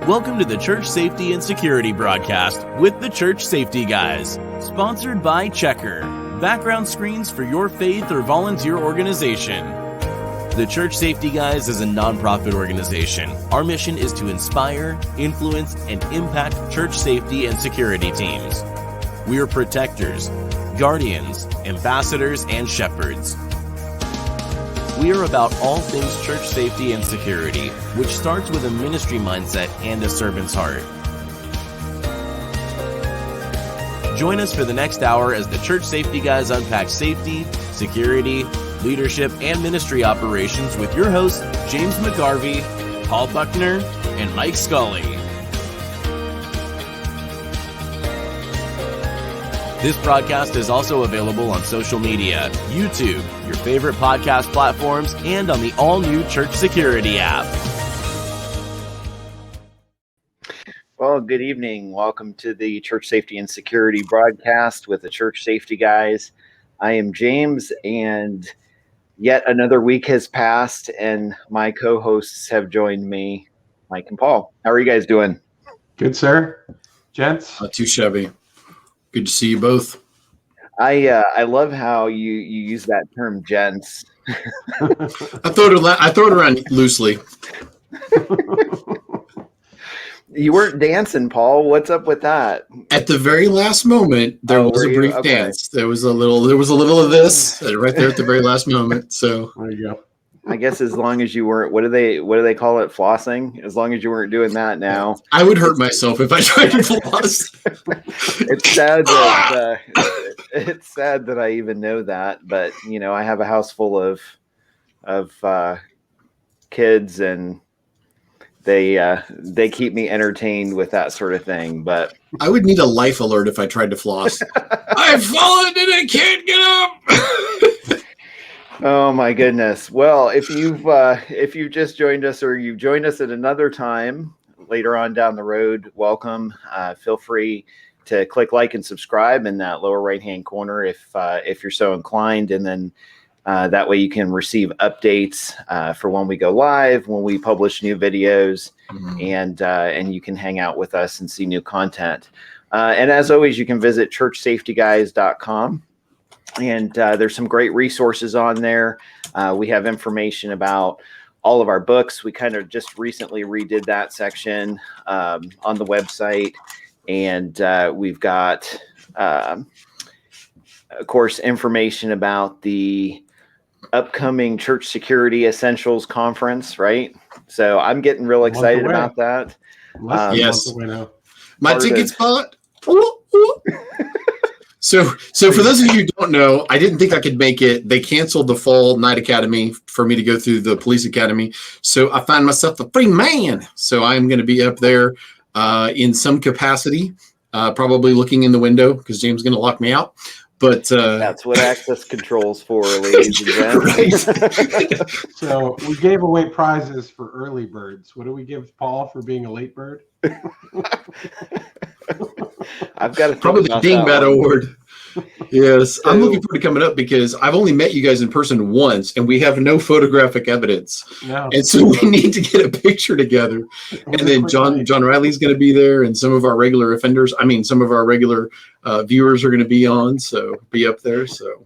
Welcome to the Church Safety and Security broadcast with the Church Safety Guys, sponsored by Checker, background screens for your faith or volunteer organization. The Church Safety Guys is a nonprofit organization. Our mission is to inspire, influence, and impact church safety and security teams. We are protectors, guardians, ambassadors, and shepherds. We are about all things church safety and security, which starts with a ministry mindset and a servant's heart. Join us for the next hour as the Church Safety Guys unpack safety, security, leadership, and ministry operations with your hosts, James McGarvey, Paul Buckner, and Mike Scully. This broadcast is also available on social media, YouTube, your favorite podcast platforms, and on the all-new Church Security app. Well, good evening. Welcome to the Church Safety and Security broadcast with the Church Safety Guys. I am James, and yet another week has passed, and my co-hosts have joined me, Mike and Paul. How are you guys doing? Good, sir. Gents? Not too shabby. Good to see you both. I love how you use that term, gents. I throw it around loosely. You weren't dancing, Paul. What's up with that? At the very last moment, there was a brief dance. There was a little of this right there at the very last moment. So there you go. I guess as long as you weren't, what do they call it? Flossing? As long as you weren't doing that now. I would hurt myself if I tried to floss. It's sad that I even know that, but you know, I have a house full of kids, and they keep me entertained with that sort of thing. But I would need a life alert if I tried to floss. I've fallen and I can't get up. Oh my goodness. Well, if you've just joined us, or you've joined us at another time later on down the road, welcome. Feel free to click like and subscribe in that lower right hand corner if you're so inclined, and then that way you can receive updates for when we go live, when we publish new videos, and you can hang out with us and see new content. And as always, you can visit churchsafetyguys.com. And there's some great resources on there. We have information about all of our books. We kind of just recently redid that section on the website. And we've got, of course, information about the upcoming Church Security Essentials Conference, right? So I'm getting real excited about that. Yes. My ticket's bought. So for those of you who don't know, I didn't think I could make it. They canceled the fall night academy for me to go through the police academy. So I find myself a free man. So I'm going to be up there in some capacity, probably looking in the window because James is going to lock me out. But that's what access control's for, ladies and gentlemen. So we gave away prizes for early birds. What do we give Paul for being a late bird? I've got to probably the Dingbat Award. Yes, I'm looking forward to coming up because I've only met you guys in person once, and we have no photographic evidence. No. And so we need to get a picture together. And then John Riley's going to be there, and some of our regular offenders. I mean, some of our regular viewers are going to be on, so be up there. So.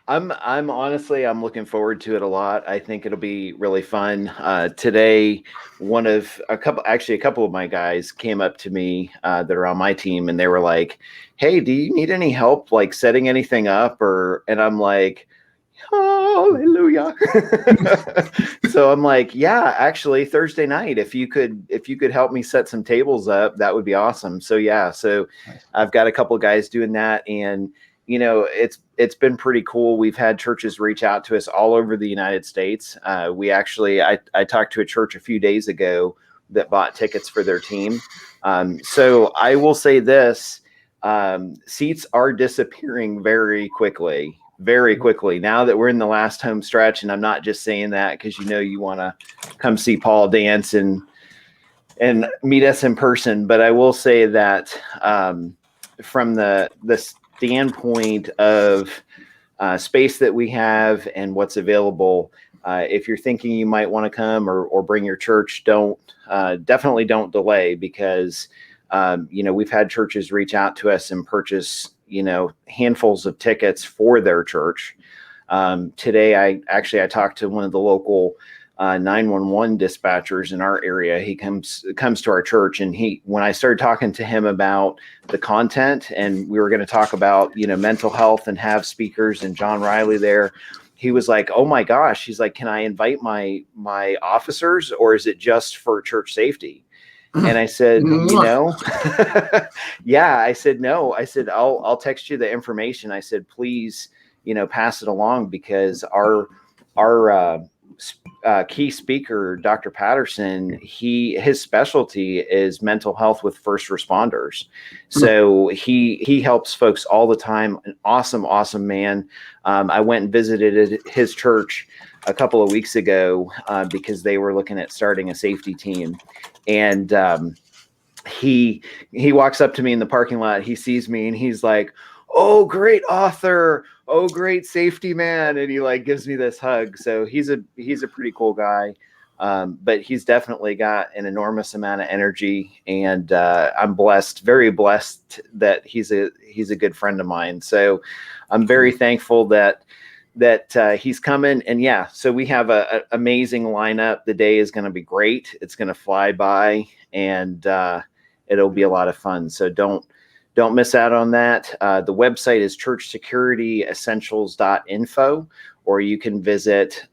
I'm honestly, I'm looking forward to it a lot. I think it'll be really fun. Today, a couple of my guys came up to me that are on my team, and they were like, "Hey, do you need any help like setting anything up?" And I'm like, "Hallelujah!" So I'm like, "Yeah, actually, Thursday night, if you could help me set some tables up, that would be awesome." So yeah, I've got a couple of guys doing that, and you know, it's been pretty cool. We've had churches reach out to us all over the United States. I talked to a church a few days ago that bought tickets for their team. So I will say this, seats are disappearing very quickly. Now that we're in the last home stretch, and I'm not just saying that because you want to come see Paul dance and meet us in person. But I will say that from the standpoint of space that we have and what's available, if you're thinking you might want to come or bring your church, definitely don't delay, because we've had churches reach out to us and purchase handfuls of tickets for their church. Today, I talked to one of the local 911 dispatchers in our area. He comes to our church, and when I started talking to him about the content, and we were going to talk about mental health and have speakers and John Riley there, he was like, "Oh my gosh," he's like, "Can I invite my officers, or is it just for church safety?" And I said, yeah, I said, no, I said, I'll text you the information. I said, please, pass it along, because our key speaker, Dr. Patterson, his specialty is mental health with first responders. So he helps folks all the time. An awesome man. I went and visited his church a couple of weeks ago because they were looking at starting a safety team. And he walks up to me in the parking lot. He sees me and he's like, "Oh, great author. Oh, great safety man." And he gives me this hug. So he's a pretty cool guy. But he's definitely got an enormous amount of energy, and I'm very blessed that he's a good friend of mine. So I'm very thankful that he's coming. And so we have an amazing lineup. The day is going to be great. It's going to fly by, and it'll be a lot of fun. So don't miss out on that. The website is churchsecurityessentials.info, or you can visit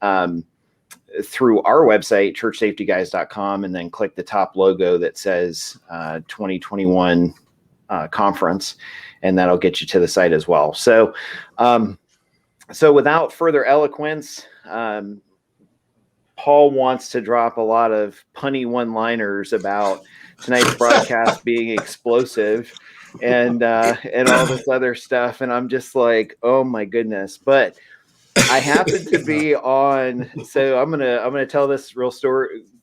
through our website, churchsafetyguys.com, and then click the top logo that says 2021 conference, and that'll get you to the site as well. So without further eloquence, Paul wants to drop a lot of punny one-liners about tonight's broadcast being explosive and all this other stuff. And I'm just like, oh my goodness. But I happen to be on, so I'm gonna tell this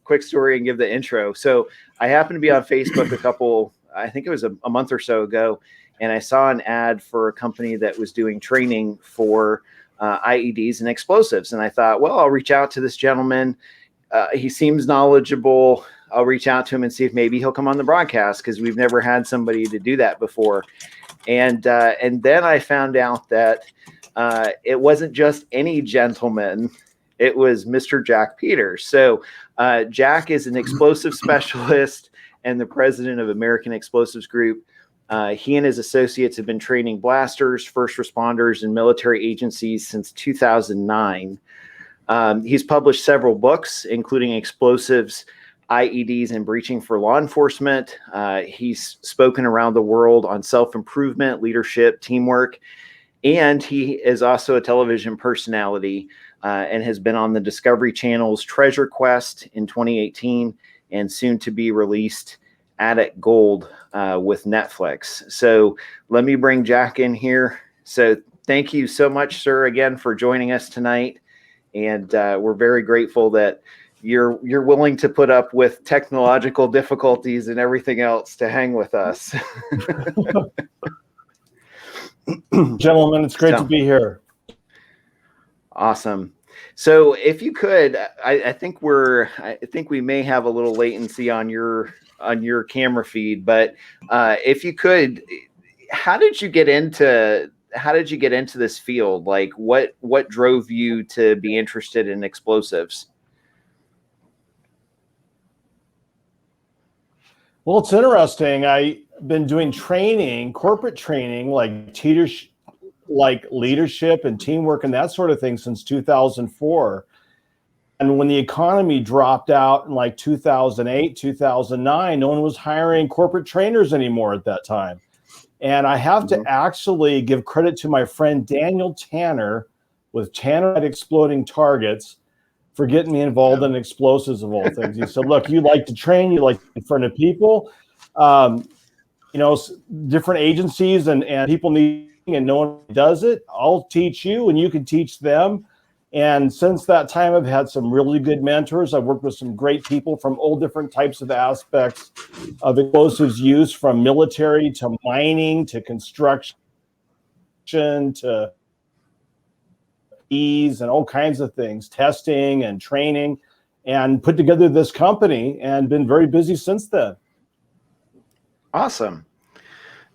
quick story and give the intro. So I happened to be on Facebook I think it was a month or so ago, and I saw an ad for a company that was doing training for IEDs and explosives. And I thought, well, I'll reach out to this gentleman. He seems knowledgeable. I'll reach out to him and see if maybe he'll come on the broadcast, because we've never had somebody to do that before. And then I found out that it wasn't just any gentleman. It was Mr. Jack Peters. So Jack is an explosive specialist and the president of American Explosives Group. He and his associates have been training blasters, first responders, and military agencies since 2009. He's published several books, including Explosives, IEDs, and Breaching for Law Enforcement. He's spoken around the world on self-improvement, leadership, teamwork, and he is also a television personality and has been on the Discovery Channel's Treasure Quest in 2018 and soon to be released Attic Gold with Netflix. So let me bring Jack in here. So thank you so much, sir, again for joining us tonight. And we're very grateful that you're willing to put up with technological difficulties and everything else to hang with us. Gentlemen, it's great to be here. Awesome. So if you could, I think we may have a little latency on your camera feed, but if you could, how did you get into this field? Like what drove you to be interested in explosives? Well, it's interesting. I've been doing training, corporate training, like leadership and teamwork and that sort of thing since 2004. And when the economy dropped out in 2008, 2009, no one was hiring corporate trainers anymore at that time. And I have to actually give credit to my friend Daniel Tanner with Tanner at Exploding Targets for getting me involved in explosives of all things. He said, look, you like to train, you like in front of people, different agencies and people need, and no one does it. I'll teach you and you can teach them. And since that time, I've had some really good mentors. I've worked with some great people from all different types of aspects of explosives use, from military to mining to construction to and all kinds of things, testing and training, and put together this company and been very busy since then. Awesome.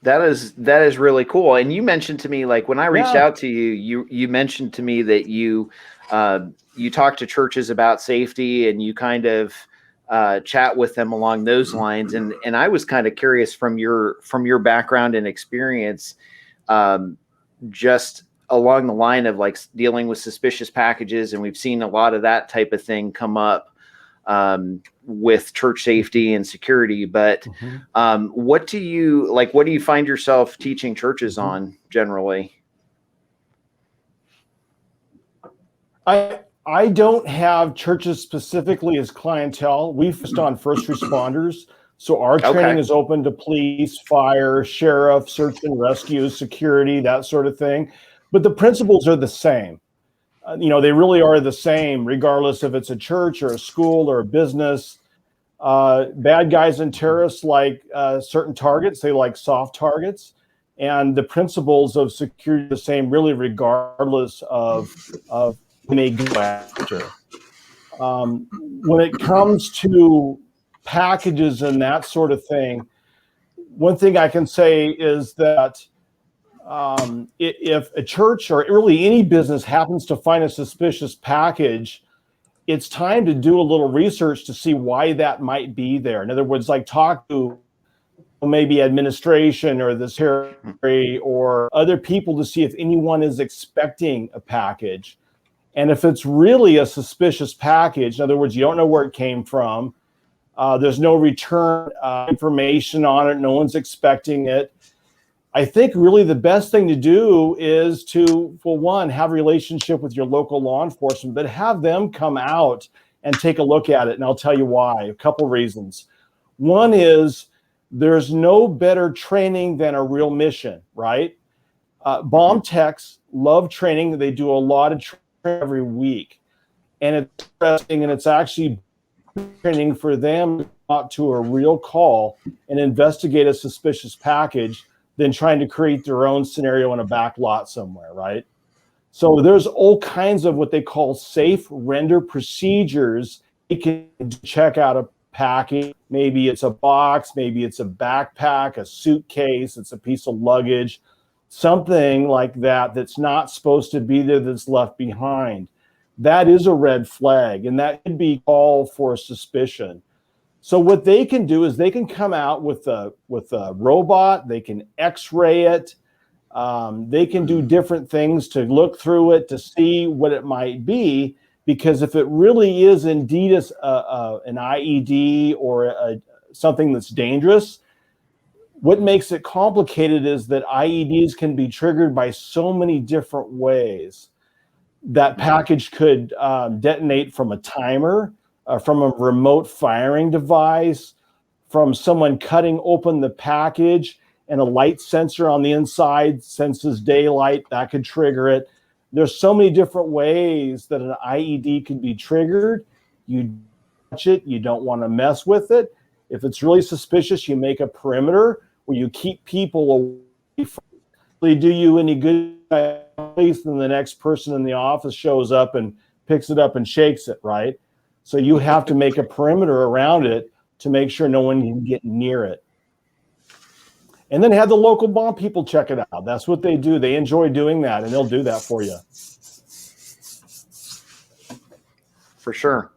That is really cool. And you mentioned to me, like when I reached out to you, you mentioned to me that you talk to churches about safety and you kind of chat with them along those lines. And I was kind of curious from your background and experience, just along the line of like dealing with suspicious packages. And we've seen a lot of that type of thing come up with church safety and security. But what do you find yourself teaching churches on generally? I don't have churches specifically as clientele. We focused on first responders. So our training is open to police, fire, sheriff, search and rescue, security, that sort of thing. But the principles are the same. They really are the same, regardless if it's a church or a school or a business. Bad guys and terrorists like certain targets. They like soft targets. And the principles of security are the same, really, regardless of who they go after. When it comes to packages and that sort of thing, one thing I can say is that if a church or really any business happens to find a suspicious package, it's time to do a little research to see why that might be there. In other words, like talk to maybe administration or the secretary or other people to see if anyone is expecting a package. And if it's really a suspicious package, in other words, you don't know where it came from, there's no return information on it, no one's expecting it, I think really the best thing to do is to, for one, have a relationship with your local law enforcement, but have them come out and take a look at it. And I'll tell you why. A couple reasons. One is there's no better training than a real mission, right? Bomb techs love training. They do a lot of training every week. And it's interesting, and it's actually training for them to talk to a real call and investigate a suspicious package than trying to create their own scenario in a back lot somewhere, right? So there's all kinds of what they call safe render procedures. You can check out a package. Maybe it's a box, maybe it's a backpack, a suitcase, it's a piece of luggage, something like that that's not supposed to be there, that's left behind. That is a red flag, and that could be called for suspicion. So what they can do is they can come out with a robot, they can x-ray it, they can do different things to look through it to see what it might be, because if it really is indeed an IED or something that's dangerous, what makes it complicated is that IEDs can be triggered by so many different ways. That package could detonate from a timer, from a remote firing device, from someone cutting open the package and a light sensor on the inside senses daylight, that could trigger it. There's so many different ways that an IED can be triggered. You touch it, you don't want to mess with it. If it's really suspicious, you make a perimeter where you keep people away from it. They do you any good, at least then the next person in the office shows up and picks it up and shakes it, right? So you have to make a perimeter around it to make sure no one can get near it. And then have the local bomb people check it out. That's what they do. They enjoy doing that, and they'll do that for you. For sure.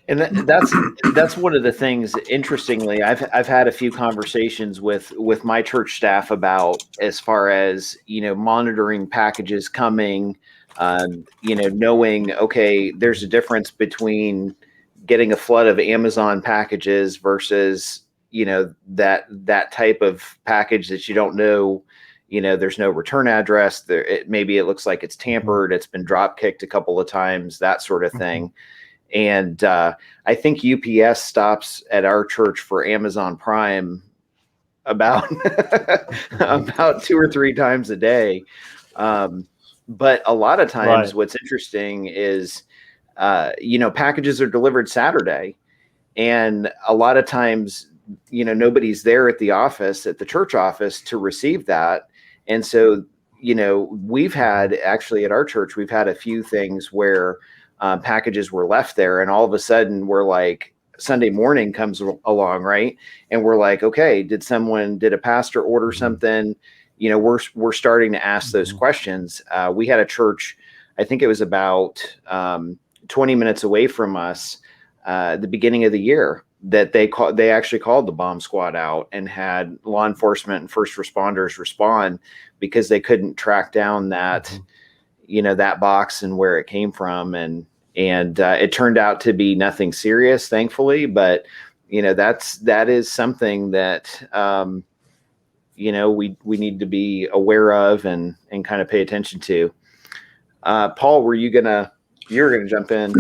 And that's one of the things. Interestingly, I've had a few conversations with my church staff about, as far as monitoring packages coming, knowing, okay, there's a difference between getting a flood of Amazon packages versus that type of package that you don't know. There's no return address there. Maybe it looks like it's tampered, it's been drop kicked a couple of times, that sort of thing. And I think UPS stops at our church for Amazon Prime about 2 or 3 times a day. But a lot of times what's interesting is, packages are delivered Saturday, and a lot of times, nobody's there at the office, at the church office, to receive that. And so, we've had actually at our church, we've had a few things where packages were left there, and all of a sudden we're like, Sunday morning comes along, right? And we're like, okay, did a pastor order something? We're starting to ask those questions. We had a church, I think it was about 20 minutes away from us, the beginning of the year, that they actually called the bomb squad out and had law enforcement and first responders respond because they couldn't track down that, that box and where it came from. And it turned out to be nothing serious, thankfully. But, that is something that, we need to be aware of and kind of pay attention to. Paul, you were going to jump in.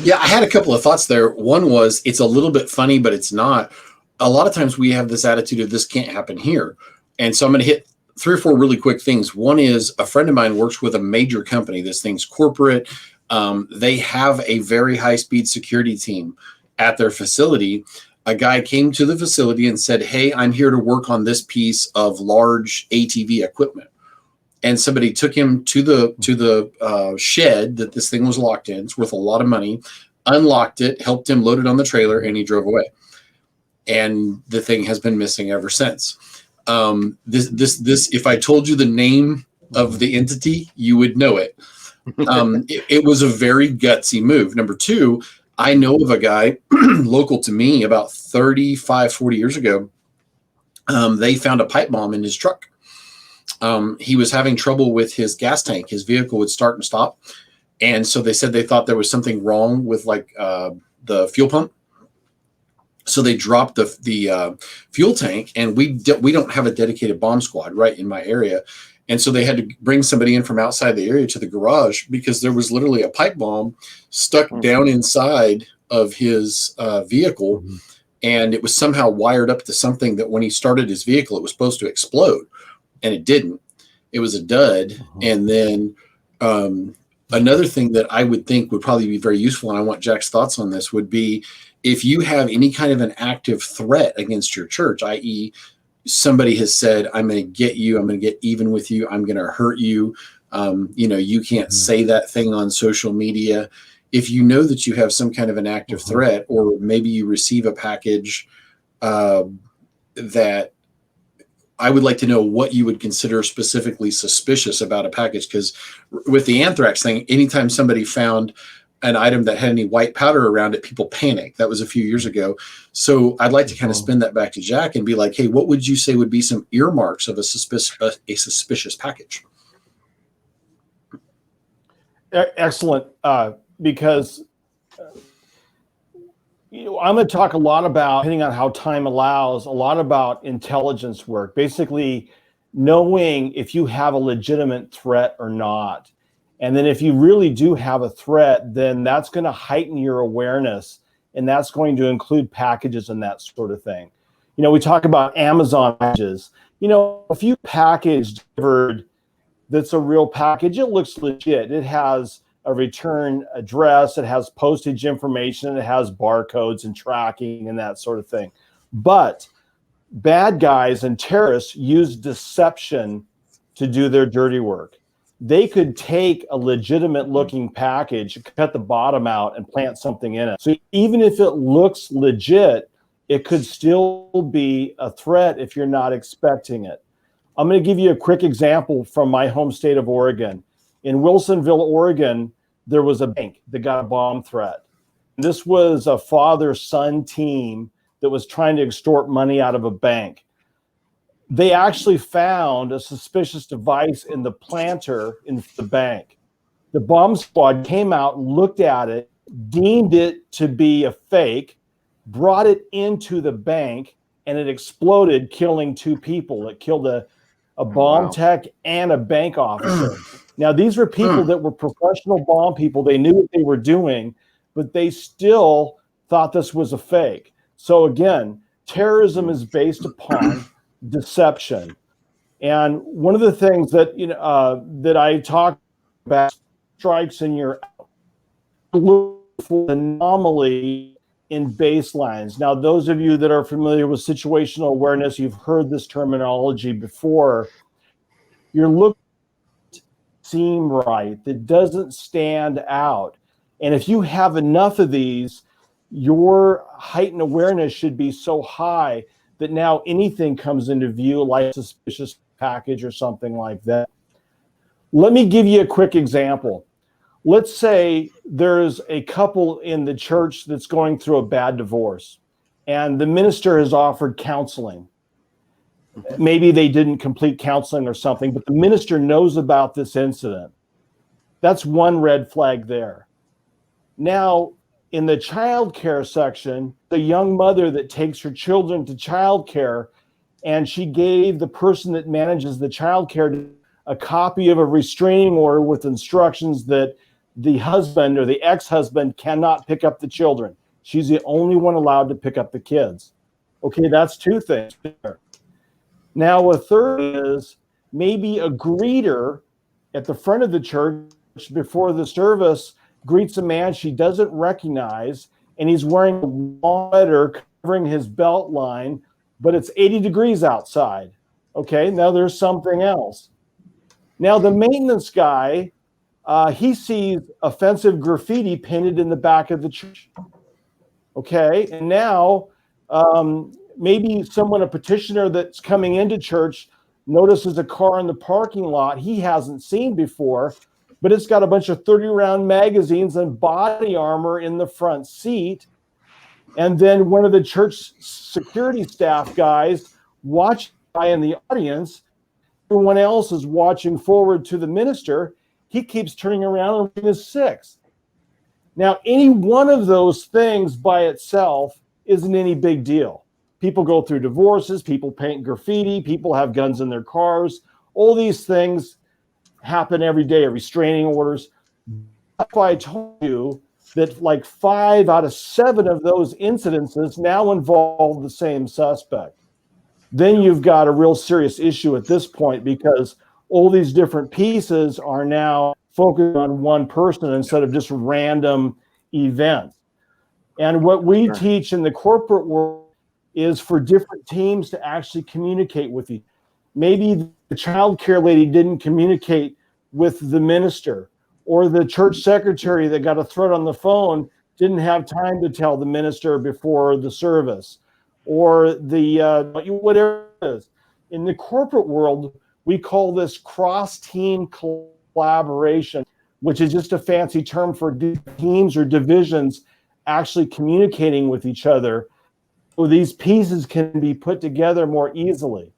Yeah, I had a couple of thoughts there. One was, it's a little bit funny, but it's not. A lot of times we have this attitude of this can't happen here. And so I'm going to hit 3 or 4 really quick things. One is, a friend of mine works with a major company. This thing's corporate. They have a very high-speed security team at their facility. A guy came to the facility and said, hey, I'm here to work on this piece of large ATV equipment. And somebody took him to the shed that this thing was locked in. It's worth a lot of money. Unlocked it, helped him load it on the trailer, and he drove away. And the thing has been missing ever since. This, if I told you the name of the entity, you would know it. It was a very gutsy move. Number 2, I know of a guy local to me about 35, 40 years ago. They found a pipe bomb in his truck. He was having trouble with his gas tank. His vehicle would start and stop. And so they said they thought there was something wrong with the fuel pump. So they dropped the fuel tank, and we don't have a dedicated bomb squad right in my area. And so they had to bring somebody in from outside the area to the garage because there was literally a pipe bomb stuck down inside of his vehicle. And it was somehow wired up to something that when he started his vehicle, it was supposed to explode. And it didn't. It was a dud. And then another thing that I would think would probably be very useful, and I want Jack's thoughts on this, would be if you have any kind of an active threat against your church, i.e., somebody has said, I'm going to get you, I'm going to get even with you, I'm going to hurt you. You can't say that thing on social media. If you know that you have some kind of an active threat, or maybe you receive a package that I would like to know what you would consider specifically suspicious about a package. Because with the anthrax thing, anytime somebody found an item that had any white powder around it, people panicked. That was a few years ago. So I'd like to kind of spin that back to Jack and be like, hey, what would you say would be some earmarks of a suspicious package? Excellent. Because I'm going to talk a lot about, depending on how time allows, a lot about intelligence work, basically knowing if you have a legitimate threat or not. And then if you really do have a threat, then that's going to heighten your awareness, and that's going to include packages and that sort of thing. We talk about Amazon packages. If you package delivered that's a real package, it looks legit. It has a return address, it has postage information, it has barcodes and tracking and that sort of thing. But bad guys and terrorists use deception to do their dirty work. They could take a legitimate looking package, cut the bottom out, and plant something in it. So even if it looks legit, it could still be a threat if you're not expecting it. I'm going to give you a quick example from my home state of Oregon. In Wilsonville, Oregon, there was a bank that got a bomb threat. This was a father-son team that was trying to extort money out of a bank. They actually found a suspicious device in the planter in the bank. The bomb squad came out, looked at it, deemed it to be a fake, brought it into the bank, and it exploded, killing 2 people. It killed a bomb tech and a bank officer. Now, these were people that were professional bomb people. They knew what they were doing, but they still thought this was a fake. So again, terrorism is based upon deception. And one of the things that that I talk about, strikes in your look for anomaly in baselines. Now, those of you that are familiar with situational awareness, you've heard this terminology before. You're looking seem right, that doesn't stand out. And if you have enough of these, your heightened awareness should be so high that now anything comes into view, like a suspicious package or something like that. Let me give you a quick example. Let's say there's a couple in the church that's going through a bad divorce, and the minister has offered counseling. Maybe they didn't complete counseling or something, but the minister knows about this incident. That's one red flag there. Now, in the child care section, the young mother that takes her children to child care, and she gave the person that manages the child care a copy of a restraining order with instructions that the husband or the ex-husband cannot pick up the children. She's the only one allowed to pick up the kids. Okay, that's two things there. Now, a third is maybe a greeter at the front of the church before the service greets a man she doesn't recognize, and he's wearing a sweater covering his belt line, but it's 80 degrees outside. Okay, now there's something else. Now, the maintenance guy, he sees offensive graffiti painted in the back of the church. Okay, and now maybe someone, a petitioner that's coming into church, notices a car in the parking lot he hasn't seen before, but it's got a bunch of 30-round magazines and body armor in the front seat. And then one of the church security staff guys watching in the audience, everyone else is watching forward to the minister. He keeps turning around and reading his six. Now, any one of those things by itself isn't any big deal. People go through divorces, people paint graffiti, people have guns in their cars. All these things happen every day, restraining orders. If I told you that like 5 out of 7 of those incidences now involve the same suspect, then you've got a real serious issue at this point, because all these different pieces are now focused on one person instead of just random events. And what we teach in the corporate world is for different teams to actually communicate with each other. Maybe the child care lady didn't communicate with the minister, or the church secretary that got a threat on the phone didn't have time to tell the minister before the service, or the whatever it is. In the corporate world, we call this cross-team collaboration, which is just a fancy term for teams or divisions actually communicating with each other, so these pieces can be put together more easily.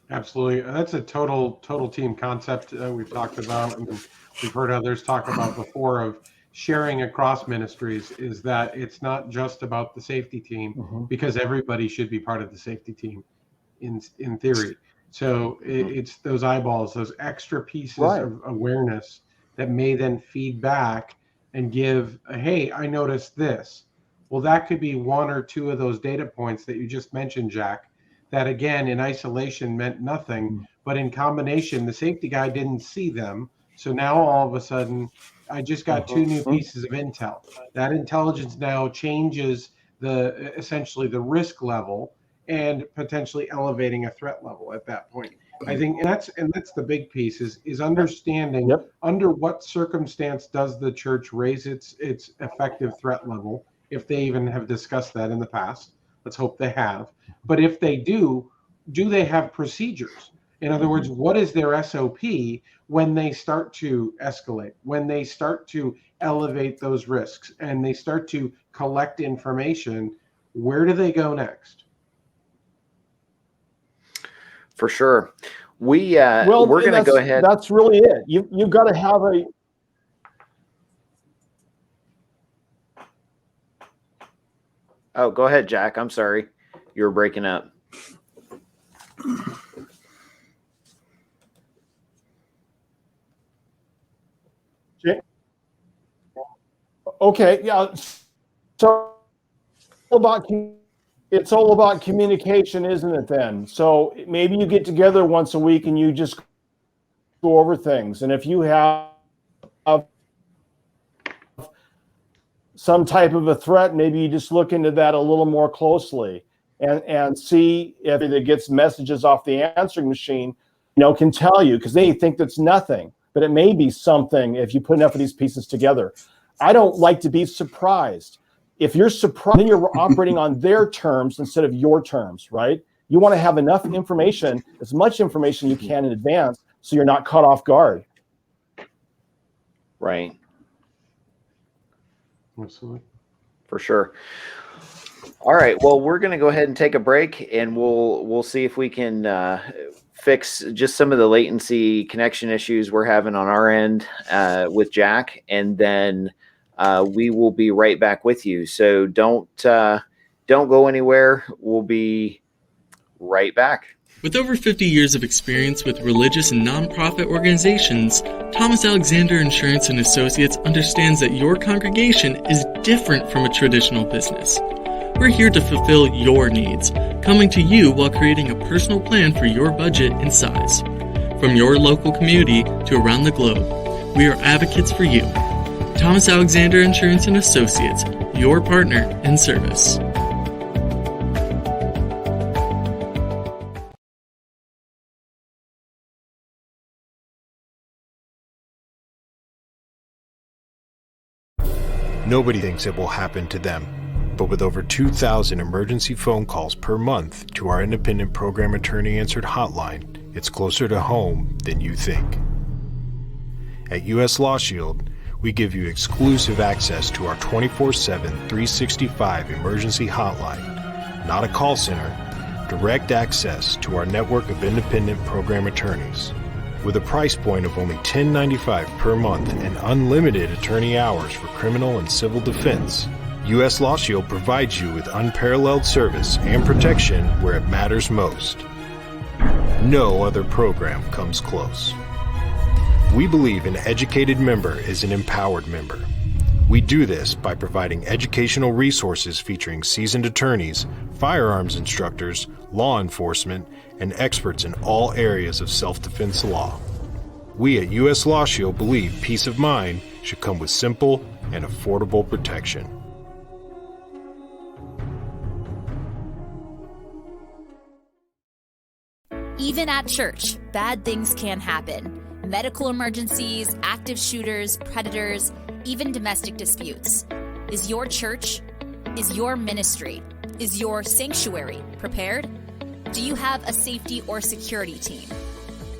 Absolutely. That's a total team concept we've talked about, and we've heard others talk about before, of sharing across ministries, is that it's not just about the safety team, because everybody should be part of the safety team in theory. So it's those eyeballs, those extra pieces of awareness that may then feed back and give, hey, I noticed this. Well, that could be 1 or 2 of those data points that you just mentioned, Jack, that again in isolation meant nothing, but in combination, the safety guy didn't see them. So now all of a sudden, I just got 2 new pieces of intel. That intelligence now changes essentially the risk level, and potentially elevating a threat level at that point. I think that's the big piece is understanding under what circumstance does the church raise its effective threat level, if they even have discussed that in the past. Let's hope they have. But if they do they have procedures? In other words, what is their SOP when they start to escalate, when they start to elevate those risks, and they start to collect information? Where do they go next? For sure. We're going to go ahead. That's really it. You've got to have a. Oh, go ahead, Jack. I'm sorry. You were breaking up. Okay. Yeah. So it's all about communication, isn't it then? So maybe you get together once a week and you just go over things. And if you have some type of a threat, maybe you just look into that a little more closely. and see if it gets messages off the answering machine, can tell you, because they think that's nothing, but it may be something if you put enough of these pieces together. I don't like to be surprised. If you're surprised, then you're operating on their terms instead of your terms, right? You want to have enough information, as much information you can in advance, so you're not caught off guard. Right. Absolutely. For sure. All right. Well, we're going to go ahead and take a break, and we'll see if we can fix just some of the latency connection issues we're having on our end with Jack, and then we will be right back with you. So don't go anywhere. We'll be right back. With over 50 years of experience with religious and nonprofit organizations, Thomas Alexander Insurance and Associates understands that your congregation is different from a traditional business. We're here to fulfill your needs, coming to you while creating a personal plan for your budget and size. From your local community to around the globe, we are advocates for you. Thomas Alexander Insurance and Associates, your partner in service. Nobody thinks it will happen to them, but with over 2,000 emergency phone calls per month to our independent program attorney answered hotline, it's closer to home than you think. At US Law Shield, we give you exclusive access to our 24/7, 365 emergency hotline, not a call center, direct access to our network of independent program attorneys. With a price point of only $10.95 per month and unlimited attorney hours for criminal and civil defense, US Law Shield provides you with unparalleled service and protection where it matters most. No other program comes close. We believe an educated member is an empowered member. We do this by providing educational resources featuring seasoned attorneys, firearms instructors, law enforcement, and experts in all areas of self-defense law. We at US Law Shield believe peace of mind should come with simple and affordable protection. Even at church, bad things can happen. Medical emergencies, active shooters, predators, even domestic disputes. Is your church, is your ministry, is your sanctuary prepared? Do you have a safety or security team?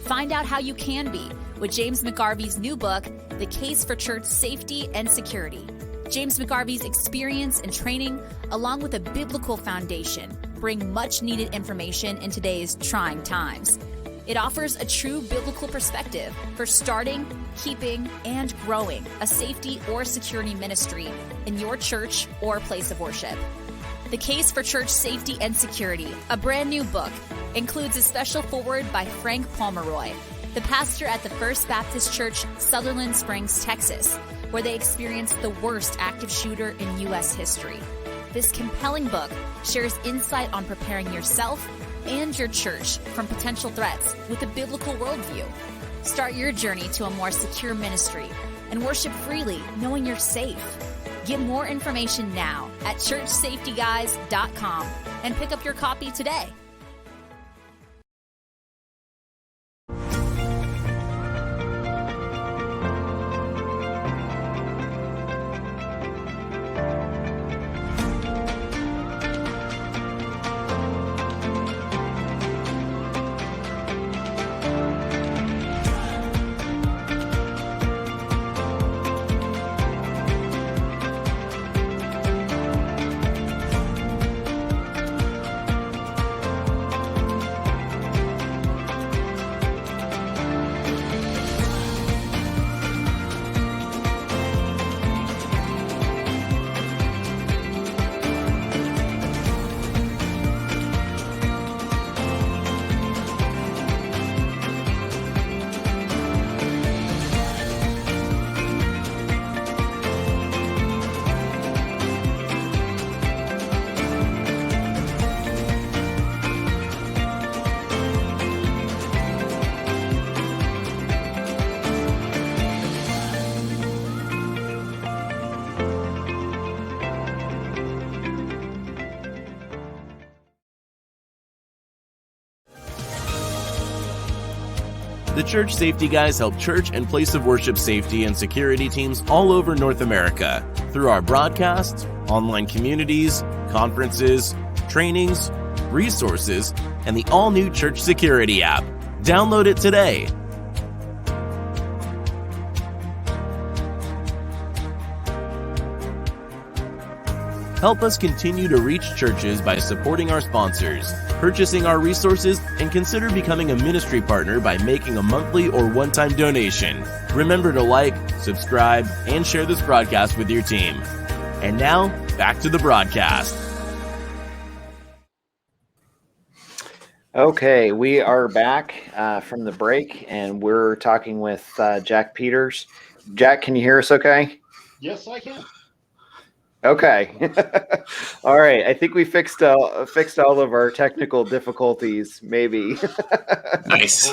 Find out how you can be with James McGarvey's new book, The Case for Church Safety and Security. James McGarvey's experience and training, along with a biblical foundation, bring much needed information in today's trying times. It offers a true biblical perspective for starting, keeping, and growing a safety or security ministry in your church or place of worship. The Case for Church Safety and Security, a brand new book, includes a special foreword by Frank Pomeroy, the pastor at the First Baptist Church, Sutherland Springs, Texas, where they experienced the worst active shooter in U.S. history. This compelling book shares insight on preparing yourself and your church from potential threats with a biblical worldview. Start your journey to a more secure ministry and worship freely, knowing you're safe. Get more information now at churchsafetyguys.com and pick up your copy today. The Church Safety Guys help church and place of worship safety and security teams all over North America through our broadcasts, online communities, conferences, trainings, resources, and the all-new Church Security app. Download it today. Help us continue to reach churches by supporting our sponsors, purchasing our resources, and consider becoming a ministry partner by making a monthly or one-time donation. Remember to like, subscribe, and share this broadcast with your team. And now, back to the broadcast. Okay, we are back from the break, and we're talking with Jack Peters. Jack, can you hear us okay? Yes, I can. Okay. All right. I think we fixed all of our technical difficulties, maybe. Nice.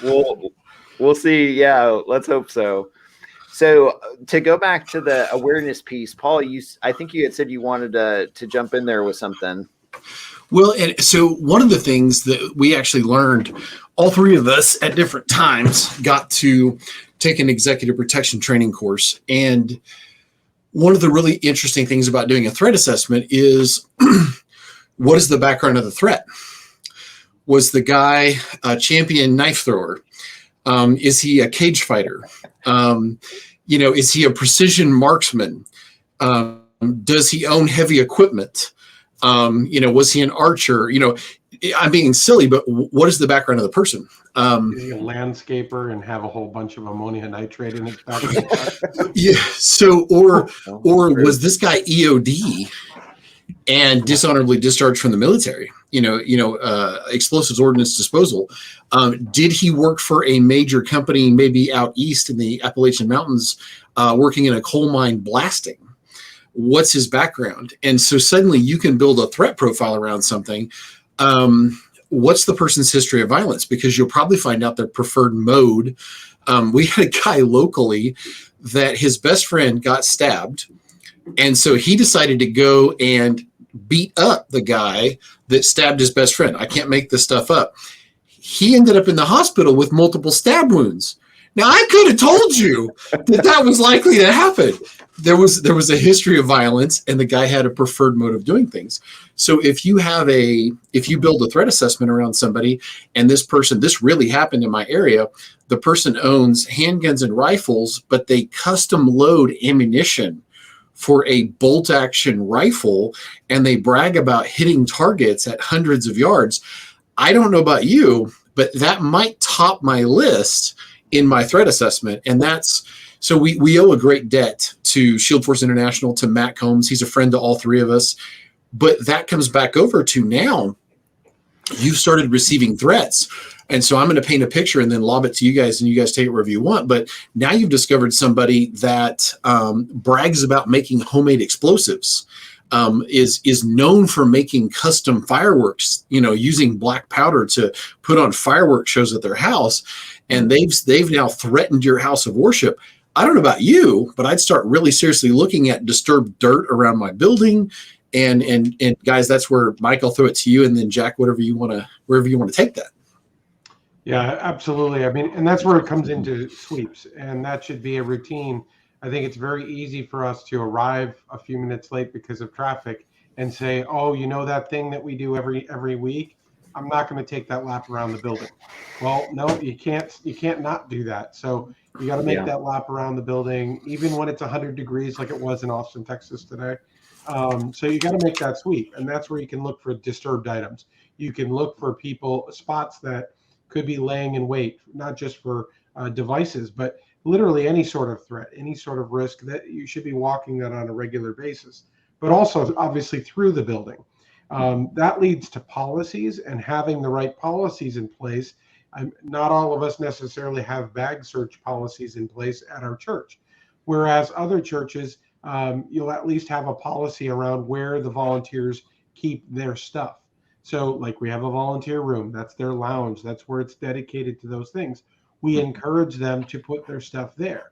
We'll see. Yeah, let's hope so. So to go back to the awareness piece, Paul, I think you had said you wanted to jump in there with something. Well, and so one of the things that we actually learned, all three of us at different times got to take an executive protection training course. And one of the really interesting things about doing a threat assessment is what is the background of the threat? Was the guy a champion knife thrower? Is he a cage fighter? Is he a precision marksman? Does he own heavy equipment? Was he an archer? I'm being silly, but what is the background of the person? Is he a landscaper and have a whole bunch of ammonia nitrate in his backpack? Yeah. So, or was this guy EOD and dishonorably discharged from the military? Explosives ordnance disposal. Did he work for a major company, maybe out east in the Appalachian Mountains, working in a coal mine blasting? What's his background? And so suddenly you can build a threat profile around something. What's the person's history of violence? Because you'll probably find out their preferred mode. We had a guy locally that his best friend got stabbed. And so he decided to go and beat up the guy that stabbed his best friend. I can't make this stuff up. He ended up in the hospital with multiple stab wounds. Now, I could have told you that was likely to happen. There was a history of violence, and the guy had a preferred mode of doing things. So if you build a threat assessment around somebody, and this really happened in my area, the person owns handguns and rifles, but they custom load ammunition for a bolt action rifle, and they brag about hitting targets at hundreds of yards. I don't know about you, but that might top my list in my threat assessment. And so we owe a great debt to Shield Force International, to Matt Combs. He's a friend to all three of us. But that comes back over to now you've started receiving threats. And so I'm going to paint a picture and then lob it to you guys, and you guys take it wherever you want. But now you've discovered somebody that brags about making homemade explosives, is known for making custom fireworks, using black powder to put on fireworks shows at their house. And they've now threatened your house of worship. I don't know about you, but I'd start really seriously looking at disturbed dirt around my building. And guys, that's where, Mike, I'll throw it to you, and then Jack, wherever you want to take that. Yeah, absolutely. I mean, and that's where it comes into sweeps, and that should be a routine. I think it's very easy for us to arrive a few minutes late because of traffic and say, oh, that thing that we do every week, I'm not going to take that lap around the building. Well, no, you can't not do that. So you got to make that lap around the building, even when it's 100 degrees like it was in Austin, Texas today. So you got to make that sweep, and that's where you can look for disturbed items. You can look for spots that could be laying in wait, not just for devices, but literally any sort of threat, any sort of risk that you should be walking that on a regular basis, but also obviously through the building. That leads to policies and having the right policies in place. Not all of us necessarily have bag search policies in place at our church, whereas other churches, you'll at least have a policy around where the volunteers keep their stuff. So like we have a volunteer room, that's their lounge, that's where it's dedicated to those things. We encourage them to put their stuff there.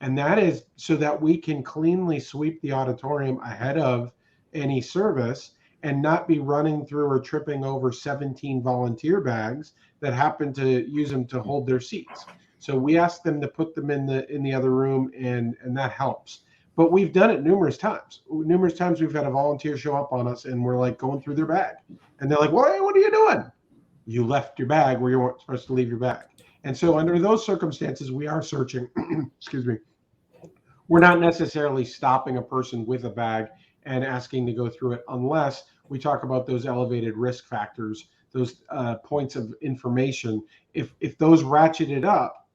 And that is so that we can cleanly sweep the auditorium ahead of any service and not be running through or tripping over 17 volunteer bags that happen to use them to hold their seats. So we ask them to put them in the other room, and that helps. But we've done it numerous times. Numerous times we've had a volunteer show up on us, and we're like going through their bag, and they're like, what are you doing? You left your bag where you weren't supposed to leave your bag. And so under those circumstances, we are searching. Excuse me. We're not necessarily stopping a person with a bag and asking to go through it, unless we talk about those elevated risk factors, those points of information. If those ratcheted up,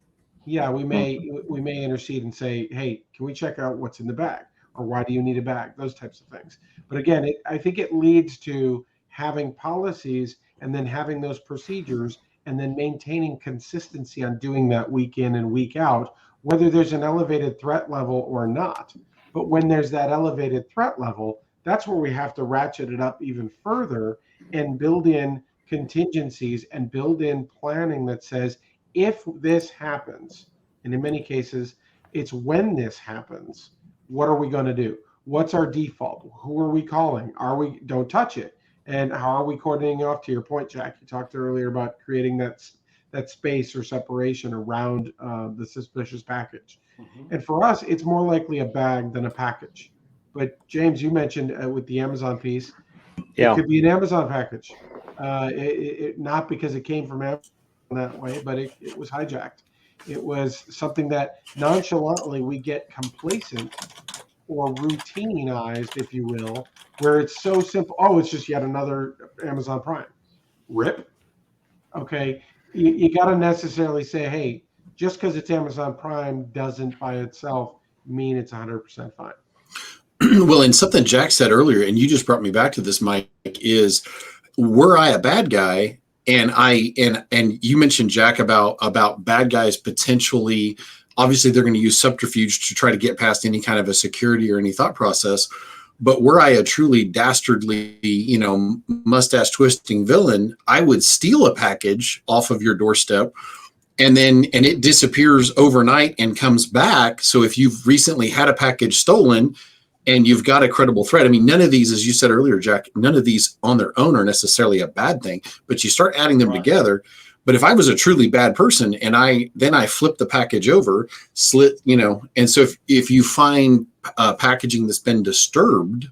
yeah, we may intercede and say, hey, can we check out what's in the bag, or why do you need a bag? Those types of things. But again, I think it leads to having policies, and then having those procedures, and then maintaining consistency on doing that week in and week out, whether there's an elevated threat level or not. But when there's that elevated threat level, that's where we have to ratchet it up even further and build in contingencies and build in planning that says, if this happens, and in many cases, it's when this happens, what are we going to do? What's our default? Who are we calling? Don't touch it. And how are we coordinating off? To your point, Jack, you talked earlier about creating that space or separation around the suspicious package. Mm-hmm. And for us, it's more likely a bag than a package. But James, you mentioned with the Amazon piece, it could be an Amazon package. Not because it came from Amazon that way, but it was hijacked. It was something that nonchalantly we get complacent or routinized, if you will, where it's so simple. Oh, it's just yet another Amazon Prime. Rip. Okay. You got to necessarily say, hey, just because it's Amazon Prime doesn't by itself mean it's 100% fine. Well, and something Jack said earlier, and you just brought me back to this, Mike, is were I a bad guy, and you mentioned, Jack, about bad guys potentially, obviously they're going to use subterfuge to try to get past any kind of a security or any thought process. But were I a truly dastardly, mustache twisting villain, I would steal a package off of your doorstep, and it disappears overnight and comes back. So if you've recently had a package stolen and you've got a credible threat, I mean, none of these, as you said earlier, Jack, none of these on their own are necessarily a bad thing, but you start adding them together. But if I was a truly bad person and I flip the package over, slit, and so if you find packaging that's been disturbed,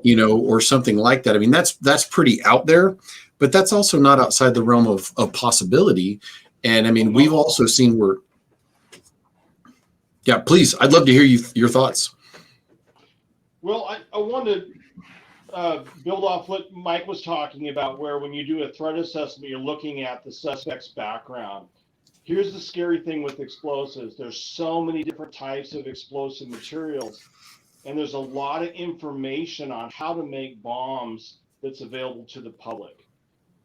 or something like that, I mean, that's pretty out there, but that's also not outside the realm of possibility. And I mean, we've also seen where, yeah, please, I'd love to hear your thoughts. Well, I want to build off what Mike was talking about, where when you do a threat assessment, you're looking at the suspect's background. Here's the scary thing with explosives. There's so many different types of explosive materials, and there's a lot of information on how to make bombs that's available to the public.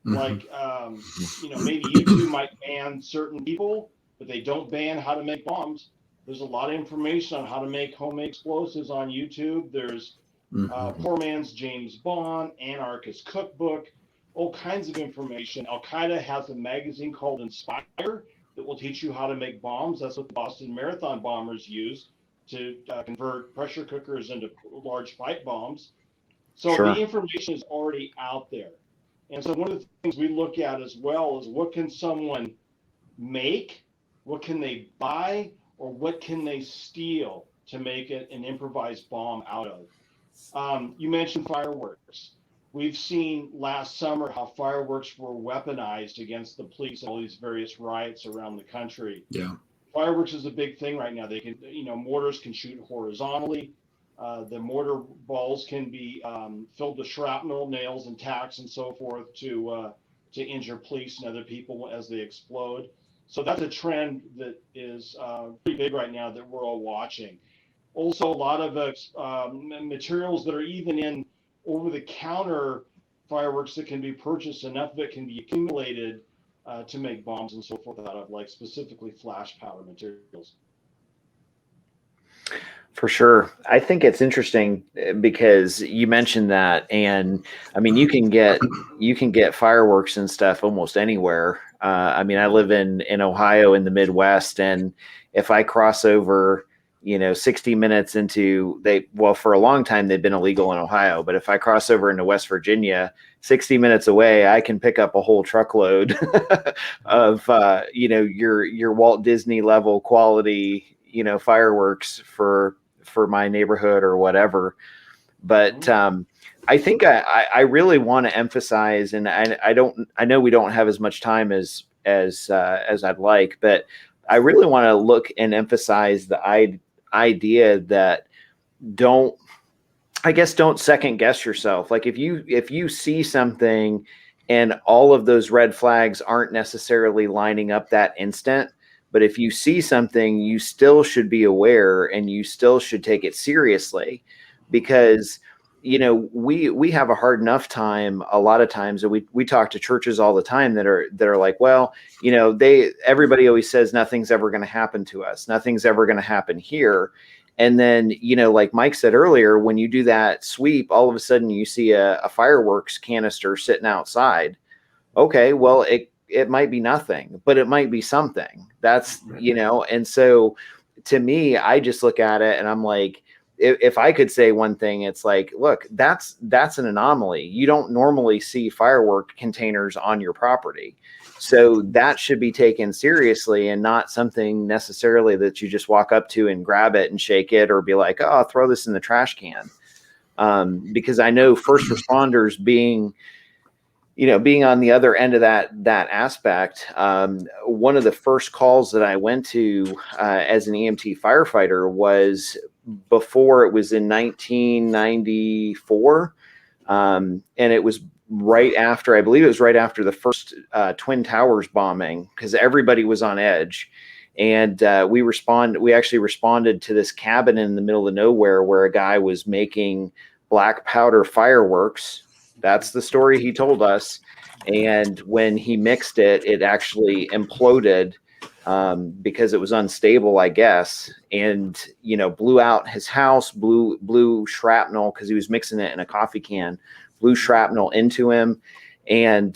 Mm-hmm. Like, maybe YouTube might ban certain people, but they don't ban how to make bombs. There's a lot of information on how to make homemade explosives on YouTube. There's Poor Man's James Bond, Anarchist Cookbook, all kinds of information. Al-Qaeda has a magazine called Inspire that will teach you how to make bombs. That's what the Boston Marathon bombers used to convert pressure cookers into large fight bombs. So the information is already out there. And so one of the things we look at as well is, what can someone make? What can they buy? Or what can they steal to make it an improvised bomb out of? You mentioned fireworks. We've seen last summer how fireworks were weaponized against the police in all these various riots around the country. Yeah, fireworks is a big thing right now. They can, mortars can shoot horizontally. The mortar balls can be filled with shrapnel, nails, and tacks, and so forth to injure police and other people as they explode. So that's a trend that is pretty big right now that we're all watching. Also, a lot of materials that are even in over-the-counter fireworks that can be purchased, enough of it can be accumulated to make bombs and so forth out of, like specifically flash powder materials. For sure. I think it's interesting because you mentioned that, and I mean, you can get fireworks and stuff almost anywhere. I mean, I live in Ohio in the Midwest, and if I cross over, 60 minutes into for a long time, they've been illegal in Ohio. But if I cross over into West Virginia, 60 minutes away, I can pick up a whole truckload of, your Walt Disney level quality, fireworks for my neighborhood or whatever. But I think I really want to emphasize, and I know we don't have as much time as I'd like, but I really want to look and emphasize the idea that don't second guess yourself. Like if you see something and all of those red flags aren't necessarily lining up that instant, but if you see something, you still should be aware and you still should take it seriously, because we have a hard enough time a lot of times, and we talk to churches all the time that are like, well, everybody always says nothing's ever going to happen to us. Nothing's ever going to happen here. And then, like Mike said earlier, when you do that sweep, all of a sudden you see a fireworks canister sitting outside. Okay, well, it might be nothing, but it might be something. That's, and so to me, I just look at it and I'm like, if I could say one thing, it's like, look, that's an anomaly. You don't normally see firework containers on your property. So that should be taken seriously and not something necessarily that you just walk up to and grab it and shake it or be like, oh, I'll throw this in the trash can. Because I know first responders being on the other end of that aspect, one of the first calls that I went to as an EMT firefighter was before it was in 1994. And it was right after, I believe it was right after the first Twin Towers bombing, because everybody was on edge. And we actually responded to this cabin in the middle of nowhere where a guy was making black powder fireworks. That's the story he told us. And when he mixed it, it actually imploded because it was unstable, I guess, and blew out his house, blew shrapnel, because he was mixing it in a coffee can, blew shrapnel into him. And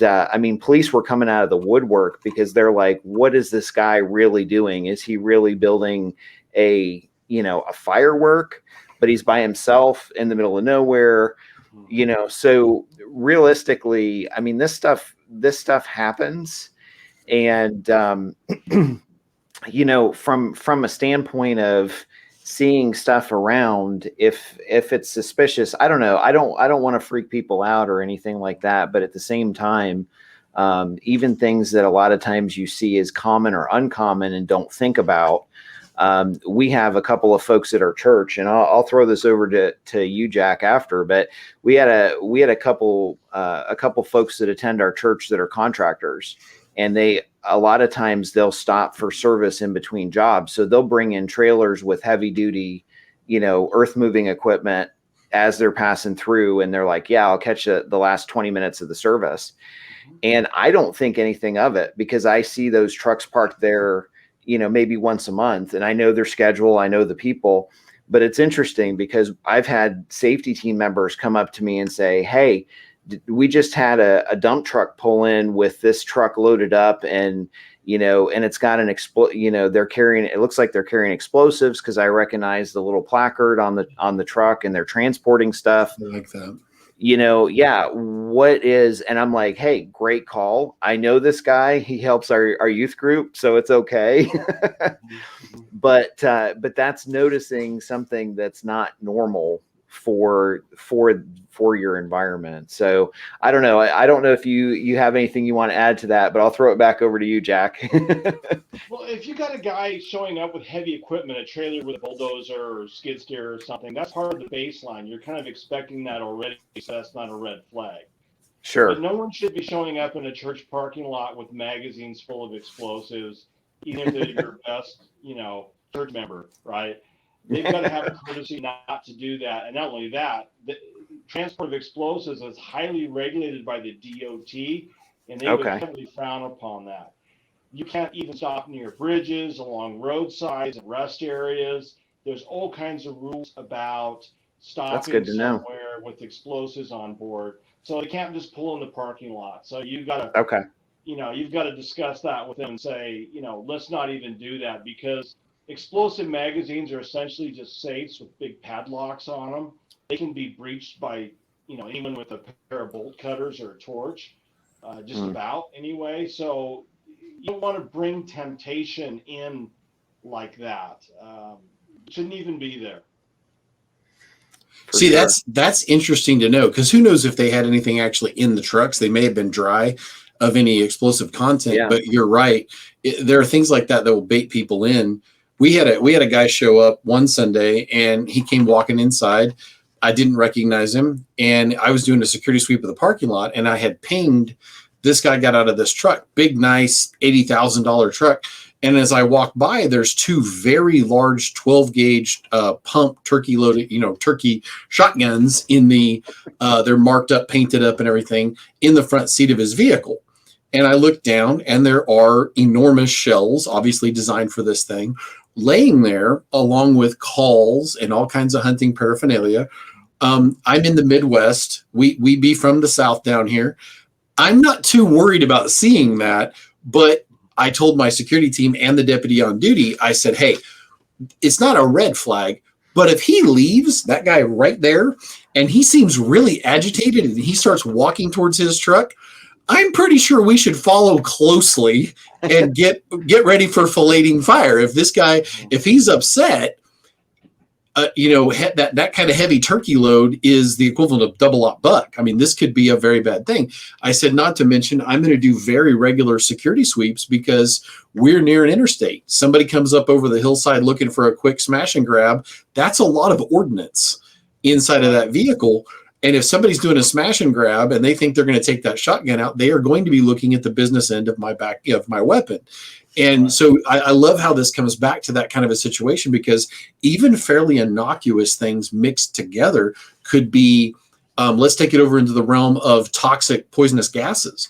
police were coming out of the woodwork because they're like, what is this guy really doing? Is he really building a firework? But he's by himself in the middle of nowhere. So realistically, this stuff happens. And, from a standpoint of seeing stuff around, if it's suspicious, I don't know. I don't want to freak people out or anything like that. But at the same time, even things that a lot of times you see as common or uncommon and don't think about, we have a couple of folks at our church, and I'll throw this over to you, Jack, after. But we had a couple folks that attend our church that are contractors, and a lot of times they'll stop for service in between jobs. So they'll bring in trailers with heavy duty, earth moving equipment as they're passing through, and they're like, yeah, I'll catch the last 20 minutes of the service. And I don't think anything of it, because I see those trucks parked there, maybe once a month, and I know their schedule, I know the people. But it's interesting because I've had safety team members come up to me and say, hey, we just had a dump truck pull in with this truck loaded up, and and it's got an they're carrying, it looks like they're carrying explosives, because I recognize the little placard on the truck, and they're transporting stuff. I like that. Yeah, what is, and I'm like, hey, great call. I know this guy, he helps our youth group, so it's okay. But that's noticing something that's not normal for your environment. So I don't know. I don't know if you have anything you want to add to that, but I'll throw it back over to you, Jack. Well, if you got a guy showing up with heavy equipment, a trailer with a bulldozer or skid steer or something, that's part of the baseline. You're kind of expecting that already, so that's not a red flag. Sure. But no one should be showing up in a church parking lot with magazines full of explosives, even if they're your best, church member, right? They've got to have a courtesy not to do that. And not only that, the transport of explosives is highly regulated by the DOT, and they would heavily frown upon that. You can't even stop near bridges, along roadsides, and rest areas. There's all kinds of rules about stopping somewhere with explosives on board. So they can't just pull in the parking lot. So you've got to, you've got to discuss that with them and say, let's not even do that, because explosive magazines are essentially just safes with big padlocks on them. They can be breached by, anyone with a pair of bolt cutters or a torch, just about anyway. So you don't want to bring temptation in like that. Shouldn't even be there. See, that's interesting to know, because who knows if they had anything actually in the trucks. They may have been dry of any explosive content, but you're right. There are things like that will bait people in. We had a guy show up one Sunday, and he came walking inside. I didn't recognize him, and I was doing a security sweep of the parking lot, and I had pinged. This guy got out of this truck, big, nice $80,000 truck. And as I walk by, there's two very large 12 gauge pump turkey loaded, turkey shotguns in they're marked up, painted up and everything in the front seat of his vehicle. And I look down, and there are enormous shells, obviously designed for this thing, laying there along with calls and all kinds of hunting paraphernalia. I'm in the Midwest. We be from the South down here. I'm not too worried about seeing that, but I told my security team and the deputy on duty, I said, hey, it's not a red flag, but if he leaves, that guy right there, and he seems really agitated and he starts walking towards his truck, I'm pretty sure we should follow closely and get ready for filleting fire. If this guy, if he's upset, that kind of heavy turkey load is the equivalent of double-aught buck. I mean, this could be a very bad thing. I said, not to mention, I'm going to do very regular security sweeps because we're near an interstate. Somebody comes up over the hillside looking for a quick smash and grab. That's a lot of ordnance inside of that vehicle. And if somebody's doing a smash and grab and they think they're going to take that shotgun out, they are going to be looking at the business end of my weapon. And so I love how this comes back to that kind of a situation, because even fairly innocuous things mixed together could be, let's take it over into the realm of toxic poisonous gases.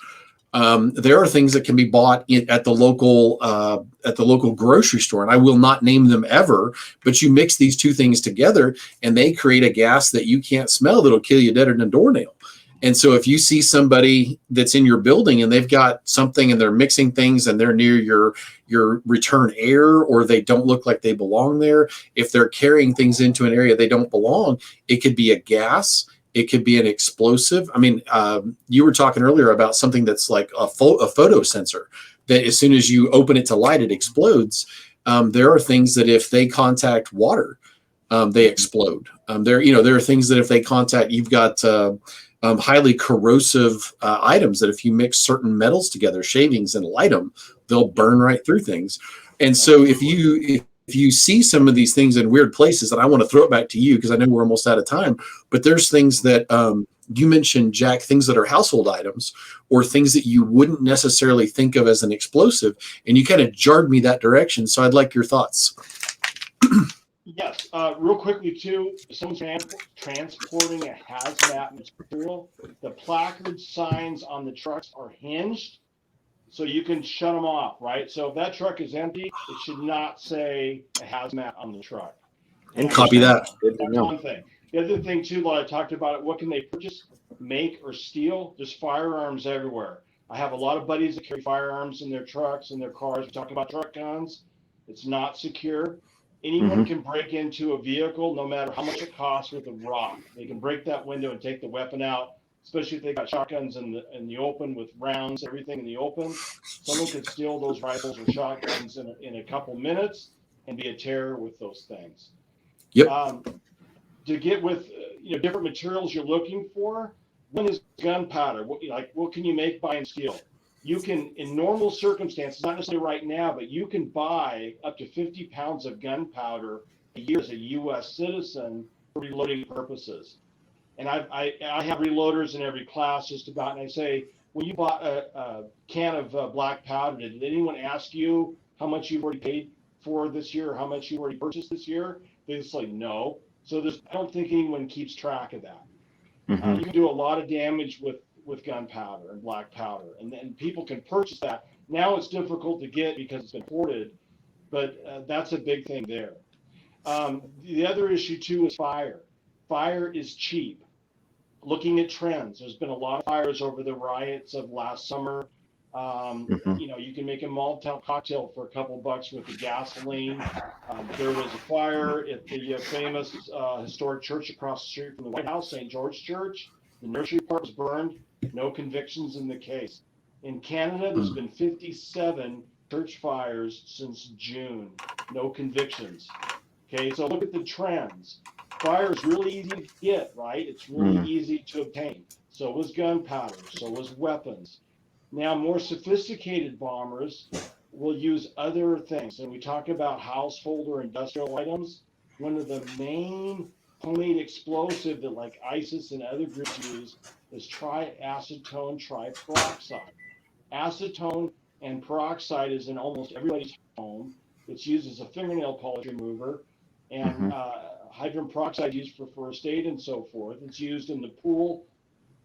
There are things that can be bought at the local grocery store, and I will not name them ever, but you mix these two things together and they create a gas that you can't smell that'll kill you deader than a doornail. And so if you see somebody that's in your building and they've got something and they're mixing things and they're near your return air, or they don't look like they belong there, if they're carrying things into an area they don't belong, it could be a gas. It could be an explosive. I mean, you were talking earlier about something that's like a photo sensor that as soon as you open it to light, it explodes. There are things that if they contact water, they explode. There are things that if they contact, you've got highly corrosive items that if you mix certain metals together, shavings, and light them, they'll burn right through things. And so if you see some of these things in weird places, and I want to throw it back to you because I know we're almost out of time, but there's things that you mentioned, Jack, things that are household items or things that you wouldn't necessarily think of as an explosive, and you kind of jarred me that direction. So I'd like your thoughts. Yes, real quickly too, if someone's transporting a hazmat material, the placard signs on the trucks are hinged, so you can shut them off, right? So if that truck is empty, it should not say a hazmat on the truck. And copy that. That's one thing. The other thing too, like I talked about, what can they purchase, make, or steal? There's firearms everywhere. I have a lot of buddies that carry firearms in their trucks and their cars. We're talking about truck guns. It's not secure. Anyone can break into a vehicle, no matter how much it costs, with a rock. They can break that window and take the weapon out, especially if they got shotguns in the open with rounds, everything in the open. Someone could steal those rifles or shotguns in a couple minutes and be a terror with those things. Yep. To get with different materials you're looking for, one is gunpowder. What can you make, buy, and steal? You can, in normal circumstances, not necessarily right now, but you can buy up to 50 pounds of gunpowder a year as a U.S. citizen for reloading purposes. And I have reloaders in every class just about, and I say, when you bought a can of black powder, did anyone ask you how much you've already paid for this year, or how much you already purchased this year? They just like, no. So I don't think anyone keeps track of that. You can do a lot of damage with gunpowder and black powder, and then people can purchase that. Now it's difficult to get because it's been imported, but that's a big thing there. The other issue too is fire. Fire is cheap. Looking at trends, there's been a lot of fires over the riots of last summer You can make a Molotov cocktail for a couple bucks with the gasoline. There was a fire at the famous historic church across the street from the White House, St. George Church. The nursery part was burned. No convictions in the case. In Canada, there's been 57 church fires since June. No convictions. Okay, so look at the trends. Fire is really easy to get, right? It's really easy to obtain. So was gunpowder. So was weapons. Now, more sophisticated bombers will use other things. And we talk about household or industrial items. One of the main homemade explosive that like ISIS and other groups use is triacetone triperoxide. Acetone and peroxide is in almost everybody's home. It's used as a fingernail polish remover. And hydrogen peroxide used for first aid and so forth. It's used in the pool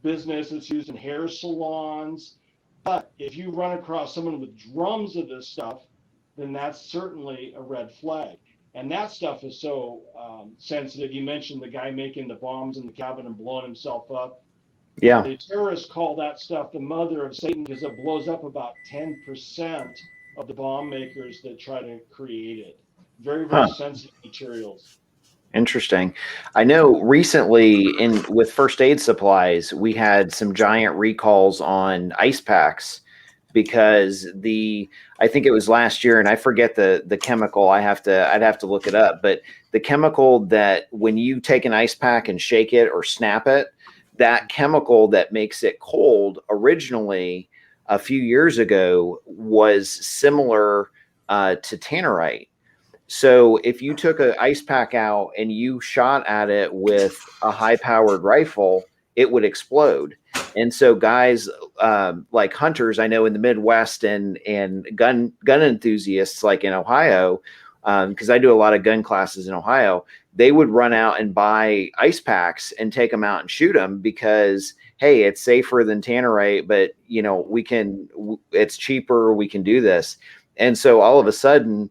business. It's used in hair salons. But if you run across someone with drums of this stuff, then that's certainly a red flag. And that stuff is so sensitive. You mentioned the guy making the bombs in the cabin and blowing himself up. Yeah. The terrorists call that stuff the mother of Satan because it blows up about 10% of the bomb makers that try to create it. Very, very sensitive materials. Interesting. I know recently with first aid supplies, we had some giant recalls on ice packs because I think it was last year, and I forget the chemical. I'd have to look it up, but the chemical that when you take an ice pack and shake it or snap it, that chemical that makes it cold originally a few years ago was similar to tannerite. So if you took an ice pack out and you shot at it with a high-powered rifle, it would explode. And so guys like hunters, I know in the Midwest and gun enthusiasts like in Ohio, because I do a lot of gun classes in Ohio, they would run out and buy ice packs and take them out and shoot them because, hey, it's safer than tannerite, but it's cheaper. We can do this. And so all of a sudden,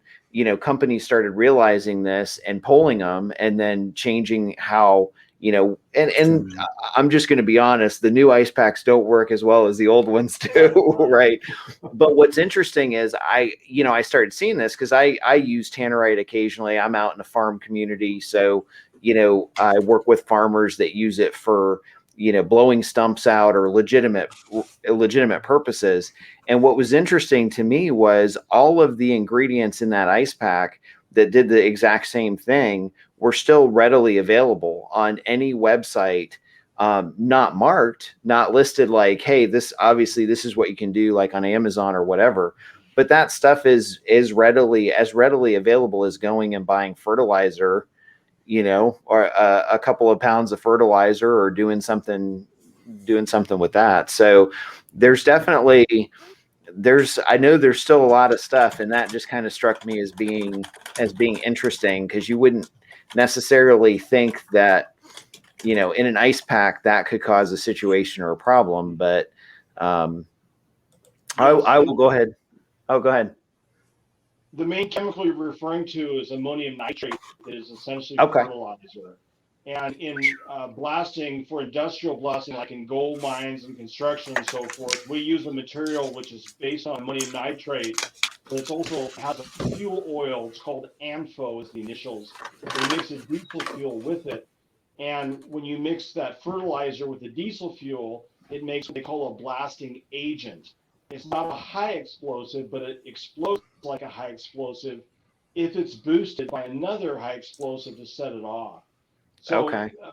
companies started realizing this and polling them and then changing how, and I'm just going to be honest, the new ice packs don't work as well as the old ones do. Right. But what's interesting is I started seeing this because I use tannerite occasionally. I'm out in a farm community. So, I work with farmers that use it for, blowing stumps out or legitimate purposes. And what was interesting to me was all of the ingredients in that ice pack that did the exact same thing were still readily available on any website, not marked, not listed like, hey, this is what you can do, like on Amazon or whatever. But that stuff is readily available as going and buying fertilizer, or a couple of pounds of fertilizer or doing something with that. So there's definitely, I know there's still a lot of stuff, and that just kind of struck me as being interesting because you wouldn't necessarily think that, in an ice pack that could cause a situation or a problem, but I will go ahead. Oh, go ahead. The main chemical you're referring to is ammonium nitrate. That is essentially fertilizer. And in blasting, for industrial blasting, like in gold mines and construction and so forth, we use a material which is based on ammonium nitrate, but it also has a fuel oil. It's called ANFO is the initials. We mix a diesel fuel with it. And when you mix that fertilizer with the diesel fuel, it makes what they call a blasting agent. It's not a high explosive, but it explodes like a high explosive if it's boosted by another high explosive to set it off. So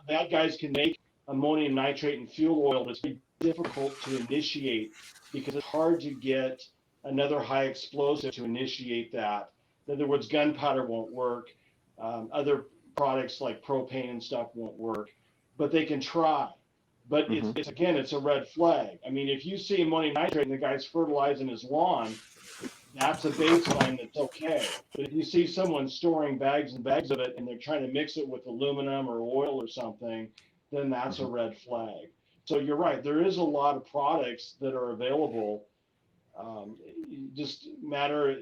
bad guys can make ammonium nitrate and fuel oil, but it's very difficult to initiate because it's hard to get another high explosive to initiate that. In other words, gunpowder won't work. Other products like propane and stuff won't work, but they can try. But it's a red flag. I mean, if you see ammonium nitrate and the guy's fertilizing his lawn, that's a baseline that's okay. But if you see someone storing bags and bags of it and they're trying to mix it with aluminum or oil or something, then that's a red flag. So you're right. There is a lot of products that are available. Just matter,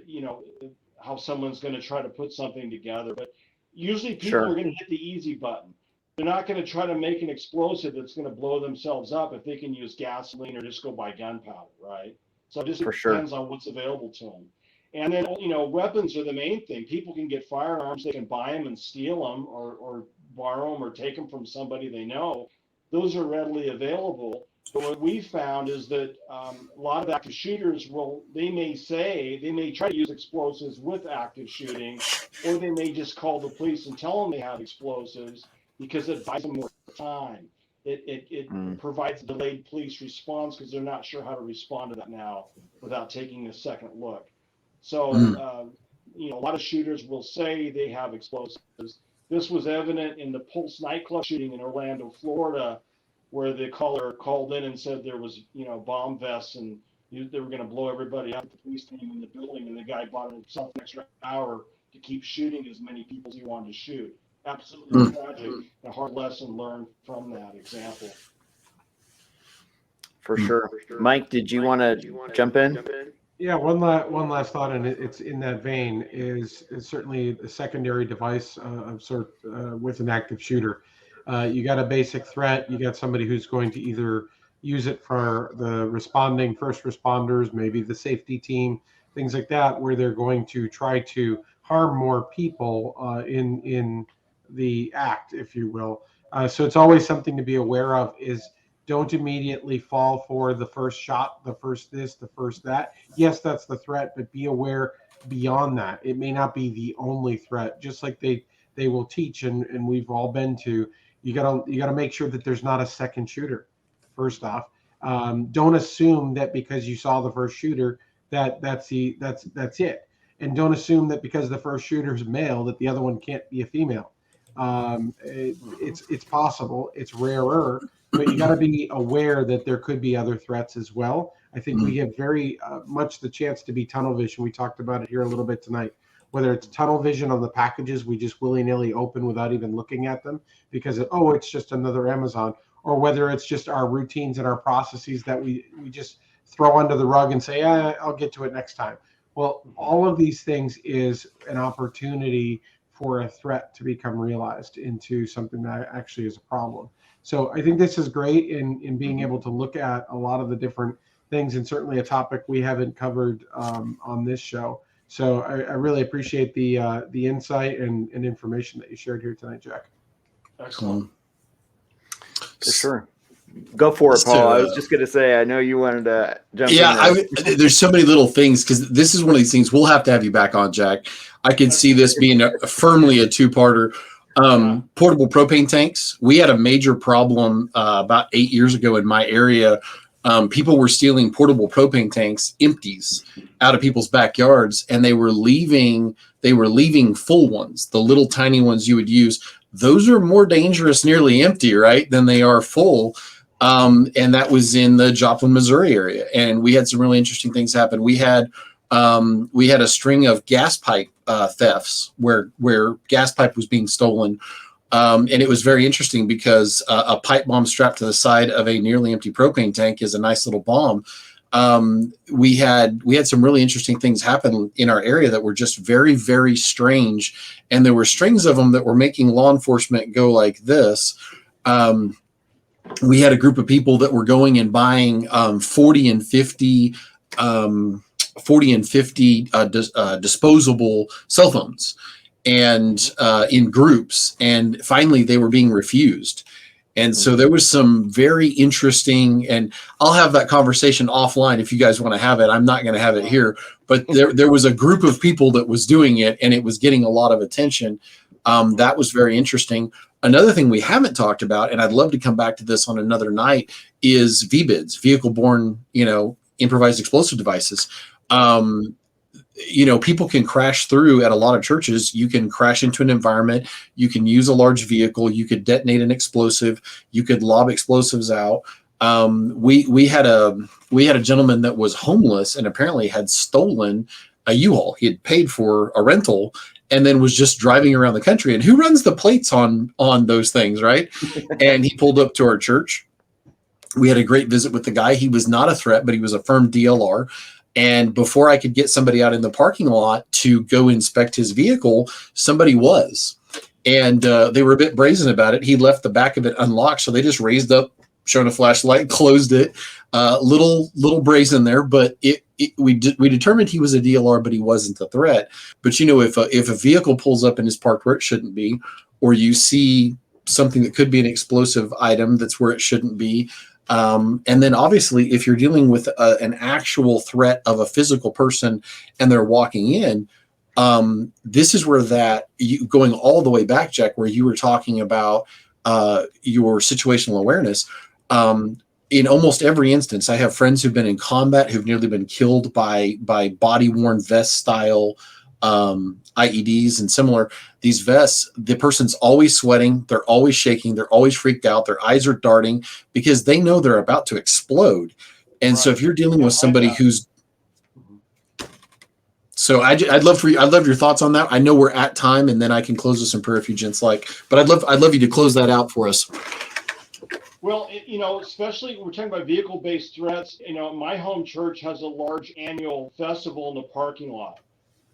how someone's going to try to put something together. But usually people are going to hit the easy button. They're not going to try to make an explosive that's going to blow themselves up if they can use gasoline or just go buy gunpowder, right? So it just For sure. depends on what's available to them. And then, weapons are the main thing. People can get firearms, they can buy them and steal them, or borrow them or take them from somebody they know. Those are readily available. But what we found is that a lot of active shooters they may try to use explosives with active shooting, or they may just call the police and tell them they have explosives because it buys them more time. It provides a delayed police response because they're not sure how to respond to that now without taking a second look. So, a lot of shooters will say they have explosives. This was evident in the Pulse nightclub shooting in Orlando, Florida, where the caller called in and said there was, bomb vests and they were going to blow everybody up. The police came in the building, and the guy bought himself an extra hour to keep shooting as many people as he wanted to shoot. Absolutely tragic. A hard lesson learned from that example. For sure. Mike, did you want to jump in? Yeah, one last thought, and it's in that vein, is certainly the secondary device of sort with an active shooter. You got a basic threat. You got somebody who's going to either use it for the responding first responders, maybe the safety team, things like that, where they're going to try to harm more people in the act, if you will. So it's always something to be aware of. Is don't immediately fall for the first shot, the first this, the first that. Yes, that's the threat, but be aware beyond that. It may not be the only threat. Just like they will teach, and we've all been to. You gotta make sure that there's not a second shooter. First off, don't assume that because you saw the first shooter that's it, and don't assume that because the first shooter is male that the other one can't be a female. It's possible. It's rarer. But you got to be aware that there could be other threats as well. I think we have very much the chance to be tunnel vision. We talked about it here a little bit tonight. Whether it's tunnel vision on the packages we just willy-nilly open without even looking at them because it's just another Amazon, or whether it's just our routines and our processes that we just throw under the rug and say, I'll get to it next time. Well, all of these things is an opportunity for a threat to become realized into something that actually is a problem. So I think this is great in being able to look at a lot of the different things, and certainly a topic we haven't covered on this show. So I really appreciate the insight and information that you shared here tonight, Jack. Excellent. For sure. Go for it, Paul. I was just going to say, I know you wanted to jump in. Yeah, there's so many little things, because this is one of these things. We'll have to have you back on, Jack. I could see this being firmly a two-parter. Portable propane tanks. We had a major problem about 8 years ago in my area. People were stealing portable propane tanks, empties, out of people's backyards, and they were leaving full ones, the little tiny ones you would use. Those are more dangerous nearly empty, right, than they are full. And that was in the Joplin, Missouri area. And we had some really interesting things happen. We had a string of gas pipe thefts where gas pipe was being stolen. And it was very interesting because a pipe bomb strapped to the side of a nearly empty propane tank is a nice little bomb. We had some really interesting things happen in our area that were just very, very strange. And there were strings of them that were making law enforcement go like this. We had a group of people that were going and buying 40 and 50 disposable cell phones, and in groups, and finally they were being refused. And so there was some very interesting, and I'll have that conversation offline if you guys want to have it. I'm not going to have it here, but there was a group of people that was doing it, and it was getting a lot of attention. That was very interesting. Another thing we haven't talked about, and I'd love to come back to this on another night, is VBIDs, vehicle-borne, improvised explosive devices. People can crash through at a lot of churches. You can crash into an environment. You can use a large vehicle. You could detonate an explosive. You could lob explosives out. We had a gentleman that was homeless and apparently had stolen a U-Haul. He had paid for a rental and then was just driving around the country. And who runs the plates on those things, right? And he pulled up to our church. We had a great visit with the guy. He was not a threat, but he was a firm DLR. And before I could get somebody out in the parking lot to go inspect his vehicle, somebody was. And they were a bit brazen about it. He left the back of it unlocked, so they just raised up shone a flashlight, closed it. Little brazen there, but we determined he was a DLR, but he wasn't a threat. But if a vehicle pulls up and is parked where it shouldn't be, or you see something that could be an explosive item that's where it shouldn't be, and then obviously if you're dealing with an actual threat of a physical person and they're walking in, this is where going all the way back, Jack, where you were talking about your situational awareness. In almost every instance, I have friends who've been in combat who've nearly been killed by body-worn vest style IEDs and similar. These vests, the person's always sweating, they're always shaking, they're always freaked out, their eyes are darting because they know they're about to explode. And right. So if you're dealing with somebody who's So I'd love your thoughts on that. I know we're at time, and then I can close this in prayer if you gents like. But I'd love you to close that out for us. Well, especially we're talking about vehicle-based threats. My home church has a large annual festival in the parking lot,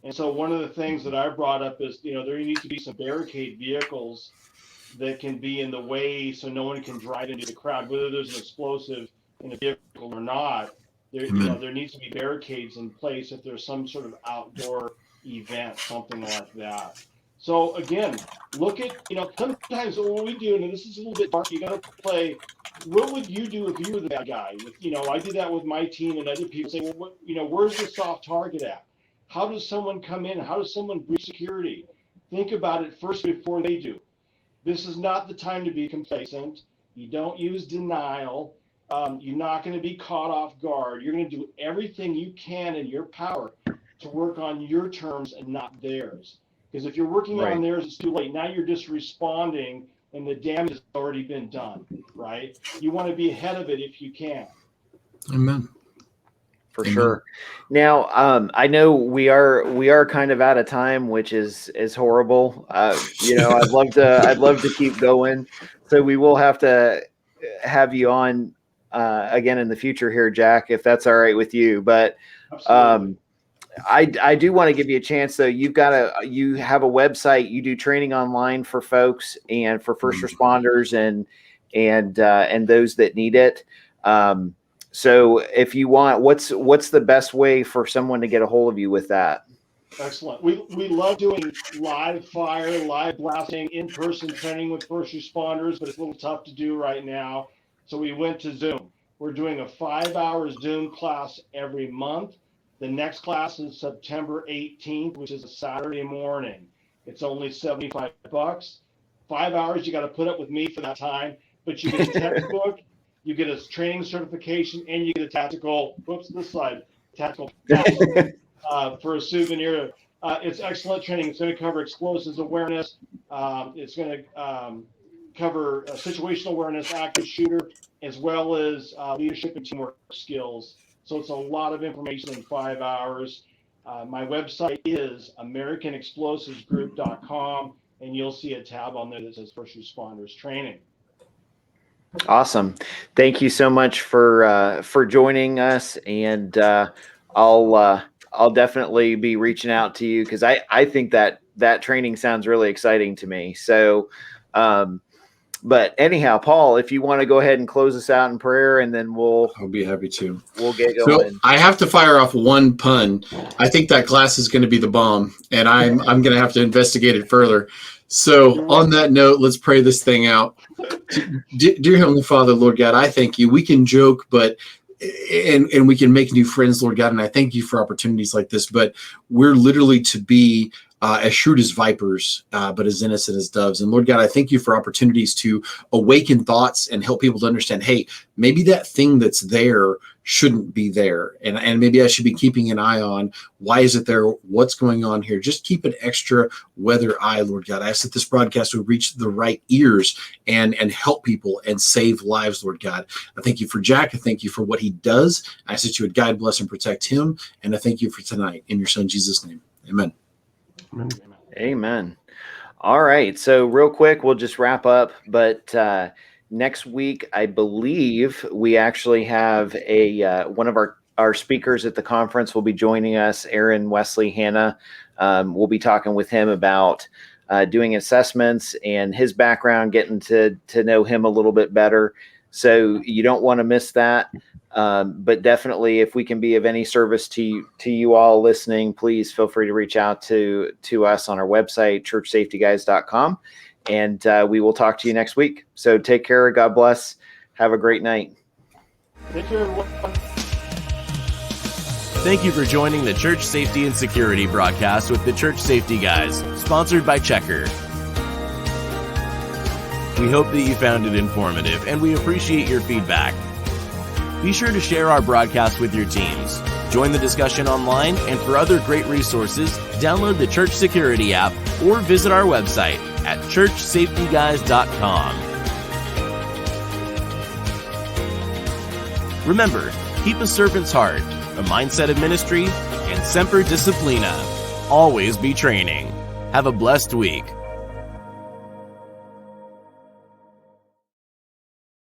and so one of the things that I brought up is there needs to be some barricade vehicles that can be in the way so no one can drive into the crowd, whether there's an explosive in the vehicle or not. There needs to be barricades in place if there's some sort of outdoor event, something like that. So again, look at, sometimes what we do, and this is a little bit dark, you got to play, what would you do if you were the bad guy? I do that with my team, and other people say, well, where's the soft target at? How does someone come in? How does someone breach security? Think about it first before they do. This is not the time to be complacent. You don't use denial. You're not going to be caught off guard. You're going to do everything you can in your power to work on your terms and not theirs. Because if you're working on theirs, it's too late. Now you're just responding, and the damage has already been done, right? You want to be ahead of it if you can. Amen. For sure. Now, I know we are kind of out of time, which is horrible. I'd love to keep going. So we will have to have you on again in the future here, Jack, if that's all right with you. But I do want to give you a chance, though. You have a website. You do training online for folks and for first responders and those that need it. So if you want, what's the best way for someone to get a hold of you with that? Excellent. We love doing live fire, live blasting, in-person training with first responders, but it's a little tough to do right now. So we went to Zoom. We're doing a 5-hour Zoom class every month. The next class is September 18th, which is a Saturday morning. It's only $75. 5 hours, you got to put up with me for that time, but you get a textbook, you get a training certification, and you get a tactical for a souvenir. It's excellent training. It's going to cover explosives awareness. It's going to cover situational awareness, active shooter, as well as leadership and teamwork skills. So it's a lot of information in 5 hours. My website is AmericanExplosivesGroup.com, and you'll see a tab on there that says First Responders Training. Awesome. Thank you so much for joining us, and I'll definitely be reaching out to you because I think that training sounds really exciting to me. So, but anyhow, Paul, if you want to go ahead and close us out in prayer, and then I'll be happy to. We'll get going. So I have to fire off one pun. I think that class is going to be the bomb, and I'm going to have to investigate it further. So on that note, let's pray this thing out. Dear Heavenly Father, Lord God, I thank you. We can joke, but and we can make new friends, Lord God, and I thank you for opportunities like this. But we're literally to be as shrewd as vipers, but as innocent as doves. And Lord God, I thank you for opportunities to awaken thoughts and help people to understand, hey, maybe that thing that's there shouldn't be there. And maybe I should be keeping an eye on why is it there? What's going on here? Just keep an extra weather eye, Lord God. I ask that this broadcast will reach the right ears and help people and save lives, Lord God. I thank you for Jack. I thank you for what he does. I ask that you would guide, bless, and protect him. And I thank you for tonight. In your son, Jesus' name. Amen. Amen. All right. So real quick, we'll just wrap up. But next week, I believe we actually have one of our speakers at the conference will be joining us, Aaron Wesley Hanna. We'll be talking with him about doing assessments and his background, getting to know him a little bit better. So you don't want to miss that. But definitely, if we can be of any service to you all listening, please feel free to reach out to us on our website, churchsafetyguys.com. And we will talk to you next week. So take care. God bless. Have a great night. Take care, everyone. Thank you for joining the Church Safety and Security broadcast with the Church Safety Guys, sponsored by Checker. We hope that you found it informative, and we appreciate your feedback. Be sure to share our broadcast with your teams. Join the discussion online, and for other great resources, download the Church Security app or visit our website at churchsafetyguys.com. Remember, keep a servant's heart, a mindset of ministry, and Semper Disciplina. Always be training. Have a blessed week.